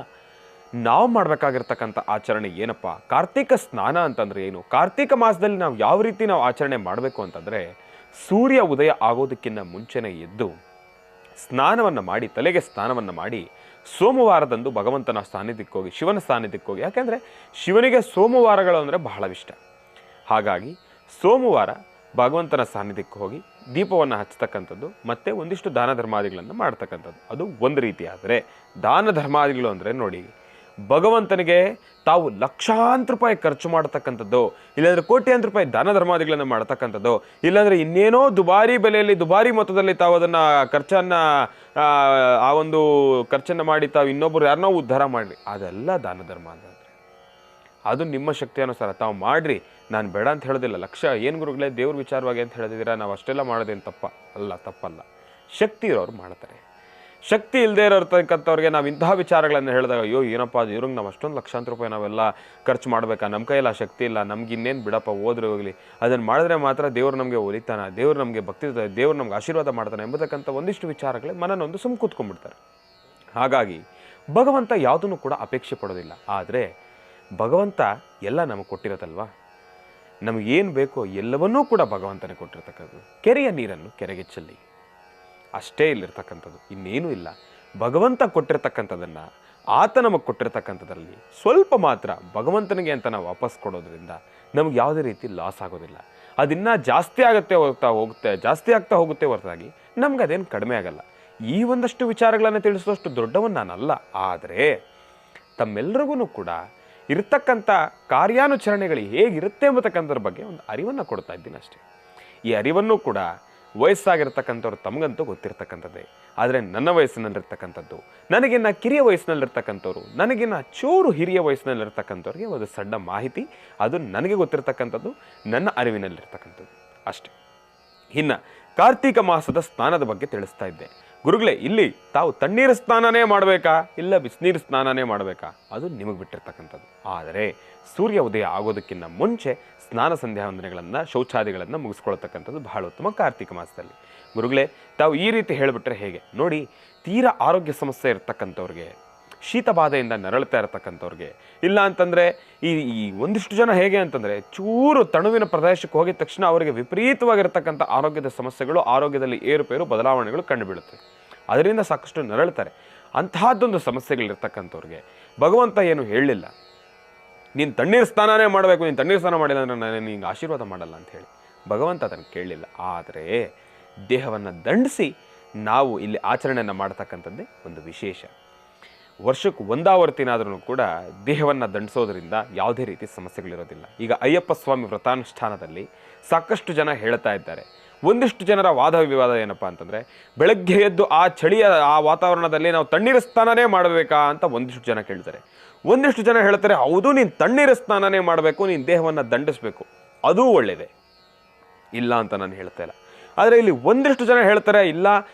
ನಾವು ಮಾಡಬೇಕಾಗಿರ್ತಕ್ಕಂಥ ಆಚರಣೆ ಏನಪ್ಪ? ಕಾರ್ತಿಕ ಸ್ನಾನ ಅಂತಂದರೆ ಏನು? ಕಾರ್ತಿಕ ಮಾಸದಲ್ಲಿ ನಾವು ಯಾವ ರೀತಿ ನಾವು ಆಚರಣೆ ಮಾಡಬೇಕು ಅಂತಂದರೆ, ಸೂರ್ಯ ಉದಯ ಆಗೋದಕ್ಕಿಂತ ಮುಂಚೆನೇ ಎದ್ದು ಸ್ನಾನವನ್ನು ಮಾಡಿ, ತಲೆಗೆ ಸ್ನಾನವನ್ನು ಮಾಡಿ, ಸೋಮವಾರದಂದು ಭಗವಂತನ ಸಾನ್ನಿಧ್ಯಕ್ಕೆ ಹೋಗಿ, ಶಿವನ ಸಾನ್ನಿಧ್ಯಕ್ಕೆ ಹೋಗಿ. ಯಾಕೆಂದರೆ ಶಿವನಿಗೆ ಸೋಮವಾರಗಳು ಅಂದರೆ ಬಹಳ ಇಷ್ಟ. ಹಾಗಾಗಿ ಸೋಮವಾರ ಭಗವಂತನ ಸಾನ್ನಿಧ್ಯಕ್ಕೆ ಹೋಗಿ ದೀಪವನ್ನು ಹಚ್ಚತಕ್ಕಂಥದ್ದು, ಮತ್ತು ಒಂದಿಷ್ಟು ದಾನ ಧರ್ಮಾದಿಗಳನ್ನು ಮಾಡ್ತಕ್ಕಂಥದ್ದು. ಅದು ಒಂದು ರೀತಿ. ಆದರೆ ದಾನ ಧರ್ಮಾದಿಗಳು ಅಂದರೆ ನೋಡಿ, ಭಗವಂತನಿಗೆ ತಾವು ಲಕ್ಷಾಂತರ ರೂಪಾಯಿ ಖರ್ಚು ಮಾಡತಕ್ಕಂಥದ್ದು, ಇಲ್ಲಾಂದರೆ ಕೋಟ್ಯಾಂತರ ರೂಪಾಯಿ ದಾನ ಧರ್ಮಾದಿಗಳನ್ನು ಮಾಡ್ತಕ್ಕಂಥದ್ದು, ಇಲ್ಲಾಂದರೆ ಇನ್ನೇನೋ ದುಬಾರಿ ಬೆಲೆಯಲ್ಲಿ ದುಬಾರಿ ಮೊತ್ತದಲ್ಲಿ ತಾವು ಅದನ್ನು ಆ ಒಂದು ಖರ್ಚನ್ನು ಮಾಡಿ ತಾವು ಇನ್ನೊಬ್ಬರು ಯಾರನ್ನೋ ಉದ್ಧಾರ ಮಾಡಿರಿ, ಅದೆಲ್ಲ ದಾನ ಧರ್ಮ ಅಂತಂದರೆ. ಅದು ನಿಮ್ಮ ಶಕ್ತಿ ಅನುಸಾರ ತಾವು ಮಾಡಿರಿ. ನಾನು ಬೇಡ ಅಂತ ಹೇಳೋದಿಲ್ಲ. ಏನು ಗುರುಗಳೇ ದೇವ್ರ ವಿಚಾರವಾಗಿ ಅಂತ ಹೇಳಿದಿರಾ, ನಾವು ಅಷ್ಟೆಲ್ಲ ಮಾಡೋದೇನು ತಪ್ಪಲ್ಲ. ಶಕ್ತಿ ಇರೋರು ಮಾಡ್ತಾರೆ. ಶಕ್ತಿ ಇಲ್ಲದೆ ಇರೋರ್ತಕ್ಕಂಥವ್ರಿಗೆ ನಾವು ಇಂತಹ ವಿಚಾರಗಳನ್ನು ಹೇಳಿದಾಗ, ಅಯ್ಯೋ ಏನಪ್ಪ ಅದು ಇವ್ರಿಗೆ ನಾವು ಅಷ್ಟೊಂದು ಲಕ್ಷಾಂತರ ರೂಪಾಯಿ ನಾವೆಲ್ಲ ಖರ್ಚು ಮಾಡಬೇಕಾ, ನಮ್ಮ ಕೈಯೆಲ್ಲ ಶಕ್ತಿ ಇಲ್ಲ, ನಮ್ಗೆ ಇನ್ನೇನು ಬಿಡಪ್ಪ, ಹೋದ್ರೆ ಹೋಗಲಿ, ಅದನ್ನು ಮಾಡಿದ್ರೆ ಮಾತ್ರ ದೇವ್ರು ನಮಗೆ ಒಲಿತಾನೆ, ದೇವ್ರು ನಮಗೆ ಭಕ್ತಿ, ದೇವ್ರು ನಮ್ಗೆ ಆಶೀರ್ವಾದ ಮಾಡ್ತಾನೆ ಎಂಬತಕ್ಕಂಥ ಒಂದಿಷ್ಟು ವಿಚಾರಗಳೇ ಮನನೊಂದು ಕೂತ್ಕೊಂಡ್ಬಿಡ್ತಾರೆ. ಹಾಗಾಗಿ ಭಗವಂತ ಯಾವುದನ್ನು ಕೂಡ ಅಪೇಕ್ಷೆ ಪಡೋದಿಲ್ಲ. ಆದರೆ ಭಗವಂತ ಎಲ್ಲ ನಮಗೆ ಕೊಟ್ಟಿರತ್ತಲ್ವ, ನಮಗೇನು ಬೇಕೋ ಎಲ್ಲವನ್ನೂ ಕೂಡ ಭಗವಂತನೇ ಕೊಟ್ಟಿರ್ತಕ್ಕಂಥದ್ದು. ಕೆರೆಯ ನೀರನ್ನು ಕೆರೆಗೆ ಚೆಲ್ಲಿ, ಅಷ್ಟೇ ಇಲ್ಲಿರ್ತಕ್ಕಂಥದ್ದು, ಇನ್ನೇನೂ ಇಲ್ಲ. ಭಗವಂತ ಕೊಟ್ಟಿರ್ತಕ್ಕಂಥದ್ದನ್ನು, ಆತ ನಮಗೆ ಕೊಟ್ಟಿರ್ತಕ್ಕಂಥದ್ರಲ್ಲಿ ಸ್ವಲ್ಪ ಮಾತ್ರ ಭಗವಂತನಿಗೆ ಅಂತ ನಾವು ವಾಪಸ್ ಕೊಡೋದ್ರಿಂದ ನಮ್ಗೆ ಯಾವುದೇ ರೀತಿ ಲಾಸ್ ಆಗೋದಿಲ್ಲ. ಅದಿನ್ನೂ ಜಾಸ್ತಿ ಜಾಸ್ತಿ ಆಗ್ತಾ ಹೋಗುತ್ತೆ ಹೊರತಾಗಿ ನಮ್ಗೆ ಅದೇನು ಕಡಿಮೆ ಆಗಲ್ಲ. ಈ ಒಂದಷ್ಟು ವಿಚಾರಗಳನ್ನು ತಿಳಿಸೋಷ್ಟು ದೊಡ್ಡವನು ನಾನಲ್ಲ. ಆದರೆ ತಮ್ಮೆಲ್ಲರಿಗೂ ಕೂಡ ಇರತಕ್ಕಂಥ ಕಾರ್ಯಾನುಚರಣೆಗಳು ಹೇಗಿರುತ್ತೆ ಎಂಬತಕ್ಕಂಥದ್ರ ಬಗ್ಗೆ ಒಂದು ಅರಿವನ್ನು ಕೊಡ್ತಾ ಇದ್ದೀನಿ ಅಷ್ಟೇ. ಈ ಅರಿವನ್ನು ಕೂಡ ವಯಸ್ಸಾಗಿರ್ತಕ್ಕಂಥವ್ರು ತಮಗಂತೂ ಗೊತ್ತಿರ್ತಕ್ಕಂಥದ್ದೇ. ಆದರೆ ನನ್ನ ವಯಸ್ಸಿನಲ್ಲಿರ್ತಕ್ಕಂಥದ್ದು, ನನಗಿನ್ನ ಕಿರಿಯ ವಯಸ್ಸಿನಲ್ಲಿರ್ತಕ್ಕಂಥವ್ರು, ನನಗಿನ್ನ ಚೂರು ಹಿರಿಯ ವಯಸ್ಸಿನಲ್ಲಿರ್ತಕ್ಕಂಥವ್ರಿಗೆ ಒಂದು ಸಣ್ಣ ಮಾಹಿತಿ, ಅದು ನನಗೆ ಗೊತ್ತಿರ್ತಕ್ಕಂಥದ್ದು, ನನ್ನ ಅರಿವಿನಲ್ಲಿರ್ತಕ್ಕಂಥದ್ದು ಅಷ್ಟೇ. ಇನ್ನು ಕಾರ್ತಿಕ ಮಾಸದ ಸ್ನಾನದ ಬಗ್ಗೆ ತಿಳಿಸ್ತಾ ಇದ್ದೆ. ಗುರುಗಳೇ, ಇಲ್ಲಿ ತಾವು ತಣ್ಣೀರು ಸ್ನಾನನೇ ಮಾಡಬೇಕಾ, ಇಲ್ಲ ಬಿಸಿನೀರು ಸ್ನಾನನೇ ಮಾಡಬೇಕಾ, ಅದು ನಿಮಗೆ ಬಿಟ್ಟಿರ್ತಕ್ಕಂಥದ್ದು. ಆದರೆ ಸೂರ್ಯ ಉದಯ ಆಗೋದಕ್ಕಿಂತ ಮುಂಚೆ ಸ್ನಾನ ಸಂಧ್ಯಾ ವಂದನೆಗಳನ್ನು, ಶೌಚಾದಿಗಳನ್ನು ಮುಗಿಸ್ಕೊಳ್ತಕ್ಕಂಥದ್ದು ಬಹಳ ಉತ್ತಮ ಕಾರ್ತಿಕ ಮಾಸದಲ್ಲಿ. ಗುರುಗಳೇ, ತಾವು ಈ ರೀತಿ ಹೇಳಿಬಿಟ್ರೆ ಹೇಗೆ? ನೋಡಿ, ತೀರಾ ಆರೋಗ್ಯ ಸಮಸ್ಯೆ ಇರ್ತಕ್ಕಂಥವ್ರಿಗೆ, ಶೀತ ಬಾಧೆಯಿಂದ ನರಳ್ತಾ ಇರತಕ್ಕಂಥವ್ರಿಗೆ, ಇಲ್ಲ ಅಂತಂದರೆ ಈ ಒಂದಿಷ್ಟು ಜನ ಹೇಗೆ ಅಂತಂದರೆ ಚೂರು ತಣುವಿನ ಪ್ರದೇಶಕ್ಕೆ ಹೋಗಿದ ತಕ್ಷಣ ಅವರಿಗೆ ವಿಪರೀತವಾಗಿರ್ತಕ್ಕಂಥ ಆರೋಗ್ಯದ ಸಮಸ್ಯೆಗಳು, ಆರೋಗ್ಯದಲ್ಲಿ ಏರುಪೇರು ಬದಲಾವಣೆಗಳು ಕಂಡುಬೀಳುತ್ತೆ. ಅದರಿಂದ ಸಾಕಷ್ಟು ನರಳ್ತಾರೆ. ಅಂತಹದ್ದೊಂದು ಸಮಸ್ಯೆಗಳಿರ್ತಕ್ಕಂಥವ್ರಿಗೆ ಭಗವಂತ ಏನು ಹೇಳಲಿಲ್ಲ, ನೀನು ತಣ್ಣೀರು ಸ್ನಾನನೇ ಮಾಡಬೇಕು, ನೀನು ತಣ್ಣೀರು ಸ್ನಾನ ಮಾಡಿಲ್ಲ ಅಂದರೆ ನಾನು ನಿಂಗೆ ಆಶೀರ್ವಾದ ಮಾಡಲ್ಲ ಅಂತ ಹೇಳಿ ಭಗವಂತ ಅದನ್ನು ಕೇಳಲಿಲ್ಲ. ಆದರೆ ದೇಹವನ್ನು ದಂಡಿಸಿ ನಾವು ಇಲ್ಲಿ ಆಚರಣೆಯನ್ನು ಮಾಡ್ತಕ್ಕಂಥದ್ದೇ ಒಂದು ವಿಶೇಷ. ವರ್ಷಕ್ಕೆ ಒಂದಾವರ್ತಿನಾದ್ರೂ ಕೂಡ ದೇಹವನ್ನು ದಂಡಿಸೋದ್ರಿಂದ ಯಾವುದೇ ರೀತಿ ಸಮಸ್ಯೆಗಳಿರೋದಿಲ್ಲ. ಈಗ ಅಯ್ಯಪ್ಪ ಸ್ವಾಮಿ ವ್ರತಾನುಷ್ಠಾನದಲ್ಲಿ ಸಾಕಷ್ಟು ಜನ ಹೇಳ್ತಾ ಇದ್ದಾರೆ. ಒಂದಿಷ್ಟು ಜನರ ವಾದ ವಿವಾದ ಏನಪ್ಪ ಅಂತಂದರೆ, ಬೆಳಗ್ಗೆ ಎದ್ದು ಆ ಚಳಿಯ ಆ ವಾತಾವರಣದಲ್ಲಿ ನಾವು ತಣ್ಣೀರು ಸ್ನಾನನೇ ಮಾಡಬೇಕಾ ಅಂತ ಒಂದಿಷ್ಟು ಜನ ಕೇಳ್ತಾರೆ. ಒಂದಿಷ್ಟು ಜನ ಹೇಳ್ತಾರೆ, ಹೌದು, ನೀನು ತಣ್ಣೀರು ಸ್ನಾನನೇ ಮಾಡಬೇಕು, ನೀನು ದೇಹವನ್ನು ದಂಡಿಸಬೇಕು, ಅದೂ ಒಳ್ಳೆಯದೇ, ಇಲ್ಲ ಅಂತ ನಾನು ಹೇಳ್ತಾ ಇಲ್ಲ. ಆದರೆ ಇಲ್ಲಿ ಒಂದಿಷ್ಟು ಜನ ಹೇಳ್ತಾರೆ, ಇಲ್ಲ,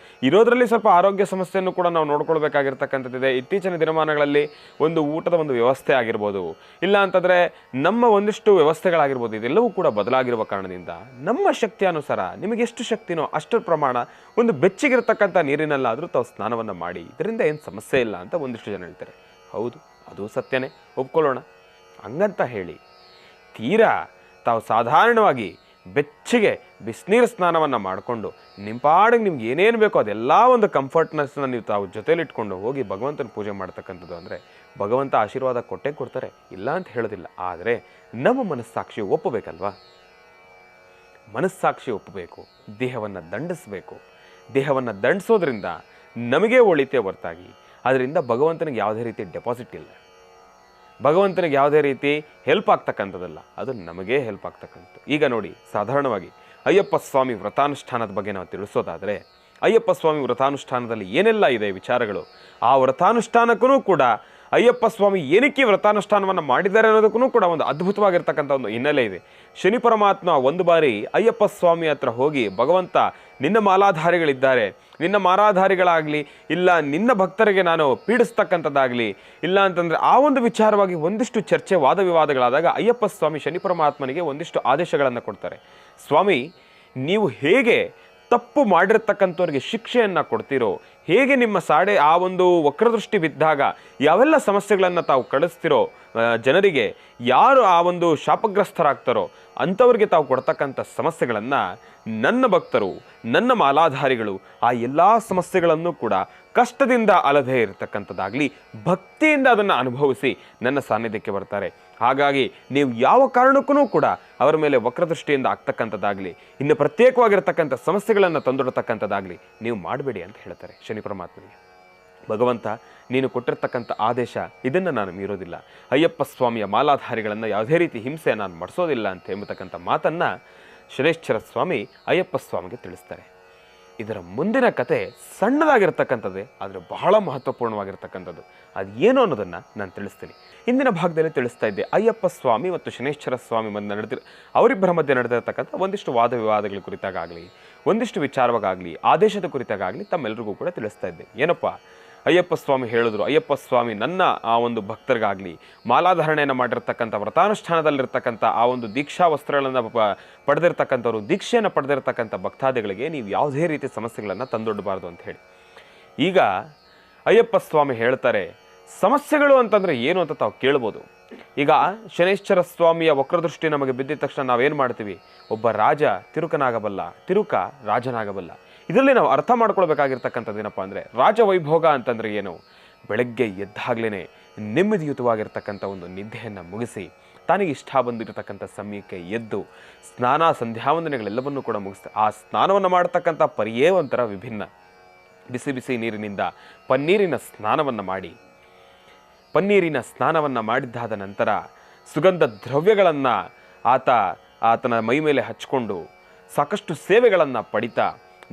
ಇರೋದ್ರಲ್ಲಿ ಸ್ವಲ್ಪ ಆರೋಗ್ಯ ಸಮಸ್ಯೆಯನ್ನು ಕೂಡ ನಾವು ನೋಡ್ಕೊಳ್ಬೇಕಾಗಿರ್ತಕ್ಕಂಥದ್ದಿದೆ. ಇತ್ತೀಚಿನ ದಿನಮಾನಗಳಲ್ಲಿ ಒಂದು ಊಟದ ಒಂದು ವ್ಯವಸ್ಥೆ ಆಗಿರ್ಬೋದು, ಇಲ್ಲ ಅಂತಂದರೆ ನಮ್ಮ ಒಂದಿಷ್ಟು ವ್ಯವಸ್ಥೆಗಳಾಗಿರ್ಬೋದು, ಇದೆಲ್ಲವೂ ಕೂಡ ಬದಲಾಗಿರುವ ಕಾರಣದಿಂದ ನಮ್ಮ ಶಕ್ತಿ ಅನುಸಾರ ನಿಮಗೆ ಎಷ್ಟು ಶಕ್ತಿನೋ ಅಷ್ಟರ ಪ್ರಮಾಣ ಒಂದು ಬೆಚ್ಚಗಿರ್ತಕ್ಕಂಥ ನೀರಿನಲ್ಲಾದರೂ ತಾವು ಸ್ನಾನವನ್ನು ಮಾಡಿ, ಇದರಿಂದ ಏನು ಸಮಸ್ಯೆ ಇಲ್ಲ ಅಂತ ಒಂದಿಷ್ಟು ಜನ ಹೇಳ್ತಾರೆ. ಹೌದು, ಅದು ಸತ್ಯನೇ, ಒಪ್ಕೊಳ್ಳೋಣ. ಹಂಗಂತ ಹೇಳಿ ತೀರಾ ತಾವು ಸಾಧಾರಣವಾಗಿ ಬೆಚ್ಚಗೆ ಬಿಸಿನೀರು ಸ್ನಾನವನ್ನು ಮಾಡಿಕೊಂಡು ನಿಂಪಾಡಿಗೆ ನಿಮ್ಗೆ ಏನೇನು ಬೇಕೋ ಅದೆಲ್ಲ ಒಂದು ಕಂಫರ್ಟ್ನೆಸ್ನ ನೀವು ತಾವು ಜೊತೆಲಿಟ್ಕೊಂಡು ಹೋಗಿ ಭಗವಂತನ ಪೂಜೆ ಮಾಡ್ತಕ್ಕಂಥದ್ದು ಅಂದರೆ ಭಗವಂತ ಆಶೀರ್ವಾದ ಕೊಟ್ಟೇ ಕೊಡ್ತಾರೆ, ಇಲ್ಲ ಅಂತ ಹೇಳೋದಿಲ್ಲ. ಆದರೆ ನಮ್ಮ ಮನಸ್ಸಾಕ್ಷಿ ಒಪ್ಪಬೇಕಲ್ವಾ? ಮನಸ್ಸಾಕ್ಷಿ ಒಪ್ಪಬೇಕು, ದೇಹವನ್ನು ದಂಡಿಸಬೇಕು. ದೇಹವನ್ನು ದಂಡಿಸೋದ್ರಿಂದ ನಮಗೆ ಒಳಿತೇ ಹೊರತಾಗಿ ಅದರಿಂದ ಭಗವಂತನಿಗೆ ಯಾವುದೇ ರೀತಿ ಡೆಪಾಸಿಟ್ ಇಲ್ಲ, ಭಗವಂತನಿಗೆ ಯಾವುದೇ ರೀತಿ ಹೆಲ್ಪ್ ಆಗ್ತಕ್ಕಂಥದ್ದಲ್ಲ, ಅದು ನಮಗೇ ಹೆಲ್ಪ್ ಆಗ್ತಕ್ಕಂಥದ್ದು. ಈಗ ನೋಡಿ, ಸಾಧಾರಣವಾಗಿ ಅಯ್ಯಪ್ಪ ಸ್ವಾಮಿ ವ್ರತಾನುಷ್ಠಾನದ ಬಗ್ಗೆ ನಾವು ತಿಳಿಸೋದಾದರೆ, ಅಯ್ಯಪ್ಪ ಸ್ವಾಮಿ ವ್ರತಾನುಷ್ಠಾನದಲ್ಲಿ ಏನೆಲ್ಲ ಇದೆ ವಿಚಾರಗಳು, ಆ ವ್ರತಾನುಷ್ಠಾನಕ್ಕೂ ಕೂಡ ಅಯ್ಯಪ್ಪ ಸ್ವಾಮಿ ಏನಕ್ಕೆ ವ್ರತಾನುಷ್ಠಾನವನ್ನು ಮಾಡಿದ್ದಾರೆ ಅನ್ನೋದಕ್ಕೂ ಕೂಡ ಒಂದು ಅದ್ಭುತವಾಗಿರ್ತಕ್ಕಂಥ ಒಂದು ಹಿನ್ನೆಲೆ ಇದೆ. ಶನಿ ಪರಮಾತ್ಮ ಒಂದು ಬಾರಿ ಅಯ್ಯಪ್ಪ ಸ್ವಾಮಿ ಹತ್ರ ಹೋಗಿ, ಭಗವಂತ ನಿನ್ನ ಮಾಲಾಧಾರಿಗಳಿದ್ದಾರೆ, ನಿನ್ನ ಮಾಲಾಧಾರಿಗಳಾಗಲಿ ಇಲ್ಲ ನಿನ್ನ ಭಕ್ತರಿಗೆ ನಾನು ಪೀಡಿಸ್ತಕ್ಕಂಥದ್ದಾಗಲಿ ಇಲ್ಲ ಅಂತಂದರೆ ಆ ಒಂದು ವಿಚಾರವಾಗಿ ಒಂದಿಷ್ಟು ಚರ್ಚೆ ವಾದ ವಿವಾದಗಳಾದಾಗ ಅಯ್ಯಪ್ಪ ಸ್ವಾಮಿ ಶನಿ ಪರಮಾತ್ಮನಿಗೆ ಒಂದಿಷ್ಟು ಆದೇಶಗಳನ್ನು ಕೊಡ್ತಾರೆ. ಸ್ವಾಮಿ, ನೀವು ಹೇಗೆ ತಪ್ಪು ಮಾಡಿರ್ತಕ್ಕಂಥವ್ರಿಗೆ ಶಿಕ್ಷೆಯನ್ನು ಕೊಡ್ತಿರೋ, ಹೇಗೆ ನಿಮ್ಮ ಸಾಡೆ ಆ ಒಂದು ವಕ್ರದೃಷ್ಟಿ ಬಿದ್ದಾಗ ಯಾವೆಲ್ಲ ಸಮಸ್ಯೆಗಳನ್ನು ತಾವು ಕಳಿಸ್ತಿರೋ ಜನರಿಗೆ, ಯಾರು ಆ ಒಂದು ಶಾಪಗ್ರಸ್ತರಾಗ್ತಾರೋ ಅಂಥವ್ರಿಗೆ ತಾವು ಕೊಡ್ತಕ್ಕಂಥ ಸಮಸ್ಯೆಗಳನ್ನು ನನ್ನ ಭಕ್ತರು, ನನ್ನ ಮಾಲಾಧಾರಿಗಳು ಆ ಎಲ್ಲ ಸಮಸ್ಯೆಗಳನ್ನು ಕೂಡ ಕಷ್ಟದಿಂದ ಅಲದೇ ಇರತಕ್ಕಂಥದ್ದಾಗಲಿ ಭಕ್ತಿಯಿಂದ ಅದನ್ನು ಅನುಭವಿಸಿ ನನ್ನ ಸಾನ್ನಿಧ್ಯಕ್ಕೆ ಬರ್ತಾರೆ. ಹಾಗಾಗಿ ನೀವು ಯಾವ ಕಾರಣಕ್ಕೂ ಕೂಡ ಅವರ ಮೇಲೆ ವಕ್ರದೃಷ್ಟಿಯಿಂದ ಆಗ್ತಕ್ಕಂಥದ್ದಾಗಲಿ ಇನ್ನು ಪ್ರತ್ಯೇಕವಾಗಿರ್ತಕ್ಕಂಥ ಸಮಸ್ಯೆಗಳನ್ನು ತಂದೊಡ್ತಕ್ಕಂಥದ್ದಾಗಲಿ ನೀವು ಮಾಡಬೇಡಿ ಅಂತ ಹೇಳ್ತಾರೆ ಶನಿ ಪರಮಾತ್ಮನಿಗೆ. ಭಗವಂತ ನೀನು ಕೊಟ್ಟಿರ್ತಕ್ಕಂಥ ಆದೇಶ ಇದನ್ನು ನಾನು ಮೀರೋದಿಲ್ಲ, ಅಯ್ಯಪ್ಪ ಸ್ವಾಮಿಯ ಮಾಲಾಧಾರಿಗಳನ್ನು ಯಾವುದೇ ರೀತಿ ಹಿಂಸೆ ನಾನು ಮಾಡಿಸೋದಿಲ್ಲ ಅಂತ ಎಂಬತಕ್ಕಂಥ ಮಾತನ್ನು ಶನೇಶ್ವರ ಸ್ವಾಮಿ ಅಯ್ಯಪ್ಪ ಸ್ವಾಮಿಗೆ ತಿಳಿಸ್ತಾರೆ. ಇದರ ಮುಂದಿನ ಕತೆ ಸಣ್ಣದಾಗಿರ್ತಕ್ಕಂಥದ್ದೇ, ಆದರೆ ಬಹಳ ಮಹತ್ವಪೂರ್ಣವಾಗಿರ್ತಕ್ಕಂಥದ್ದು. ಅದು ಏನು ಅನ್ನೋದನ್ನು ನಾನು ತಿಳಿಸ್ತೀನಿ. ಇಂದಿನ ಭಾಗದಲ್ಲಿ ತಿಳಿಸ್ತಾ ಇದ್ದೆ, ಅಯ್ಯಪ್ಪ ಸ್ವಾಮಿ ಮತ್ತು ಶನೇಶ್ವರ ಸ್ವಾಮಿ ಅವರಿಬ್ಬರ ಮಧ್ಯೆ ನಡೆದಿರತಕ್ಕಂಥ ಒಂದಿಷ್ಟು ವಾದ ವಿವಾದಗಳ ಕುರಿತಾಗಲಿ ಒಂದಿಷ್ಟು ವಿಚಾರವಾಗಲಿ ಆದೇಶದ ಕುರಿತಾಗಲಿ ತಮ್ಮೆಲ್ಲರಿಗೂ ಕೂಡ ತಿಳಿಸ್ತಾ ಇದ್ದೆ. ಏನಪ್ಪ ಅಯ್ಯಪ್ಪ ಸ್ವಾಮಿ ಹೇಳಿದ್ರು, ಅಯ್ಯಪ್ಪ ಸ್ವಾಮಿ ನನ್ನ ಆ ಒಂದು ಭಕ್ತರಿಗಾಗಲಿ ಮಾಲಾಧಾರಣೆಯನ್ನು ಮಾಡಿರ್ತಕ್ಕಂಥ ವ್ರತಾನುಷ್ಠಾನದಲ್ಲಿರ್ತಕ್ಕಂಥ ಆ ಒಂದು ದೀಕ್ಷಾ ವಸ್ತ್ರಗಳನ್ನು ಪಡೆದಿರ್ತಕ್ಕಂಥವ್ರು, ದೀಕ್ಷೆಯನ್ನು ಪಡೆದಿರ್ತಕ್ಕಂಥ ಭಕ್ತಾದಿಗಳಿಗೆ ನೀವು ಯಾವುದೇ ರೀತಿ ಸಮಸ್ಯೆಗಳನ್ನು ತಂದೊಡ್ಡಬಾರ್ದು ಅಂತ ಹೇಳಿ. ಈಗ ಅಯ್ಯಪ್ಪ ಸ್ವಾಮಿ ಹೇಳ್ತಾರೆ, ಸಮಸ್ಯೆಗಳು ಅಂತಂದರೆ ಏನು ಅಂತ ತಾವು ಕೇಳ್ಬೋದು. ಈಗ ಶನೇಶ್ವರ ಸ್ವಾಮಿಯ ವಕ್ರದೃಷ್ಟಿ ನಮಗೆ ಬಿದ್ದಿದ ತಕ್ಷಣ ನಾವೇನು ಮಾಡ್ತೀವಿ, ಒಬ್ಬ ರಾಜ ತಿರುಕನಾಗಬಲ್ಲ, ತಿರುಕ ರಾಜನಾಗಬಲ್ಲ. ಇದರಲ್ಲಿ ನಾವು ಅರ್ಥ ಮಾಡ್ಕೊಳ್ಬೇಕಾಗಿರ್ತಕ್ಕಂಥದ್ದು ಏನಪ್ಪ ಅಂದರೆ, ರಾಜವೈಭೋಗ ಅಂತಂದರೆ ಏನು, ಬೆಳಗ್ಗೆ ಎದ್ದಾಗಲೇ ನೆಮ್ಮದಿಯುತವಾಗಿರ್ತಕ್ಕಂಥ ಒಂದು ನಿದ್ದೆಯನ್ನು ಮುಗಿಸಿ ತನಗೆ ಇಷ್ಟ ಬಂದಿರತಕ್ಕಂಥ ಸಮಯಕ್ಕೆ ಎದ್ದು ಸ್ನಾನ ಸಂಧ್ಯಾವಂದನೆಗಳೆಲ್ಲವನ್ನೂ ಕೂಡ ಮುಗಿಸ್ತಾರೆ. ಆ ಸ್ನಾನವನ್ನು ಮಾಡತಕ್ಕಂಥ ಪರಿಯೇ ಒಂಥರ ವಿಭಿನ್ನ. ಬಿಸಿ ಬಿಸಿ ನೀರಿನಿಂದ ಪನ್ನೀರಿನ ಸ್ನಾನವನ್ನು ಮಾಡಿ, ಪನ್ನೀರಿನ ಸ್ನಾನವನ್ನು ಮಾಡಿದ್ದಾದ ನಂತರ ಸುಗಂಧ ದ್ರವ್ಯಗಳನ್ನು ಆತನ ಮೈ ಮೇಲೆ ಹಚ್ಕೊಂಡು ಸಾಕಷ್ಟು ಸೇವೆಗಳನ್ನು ಪಡಿತಾ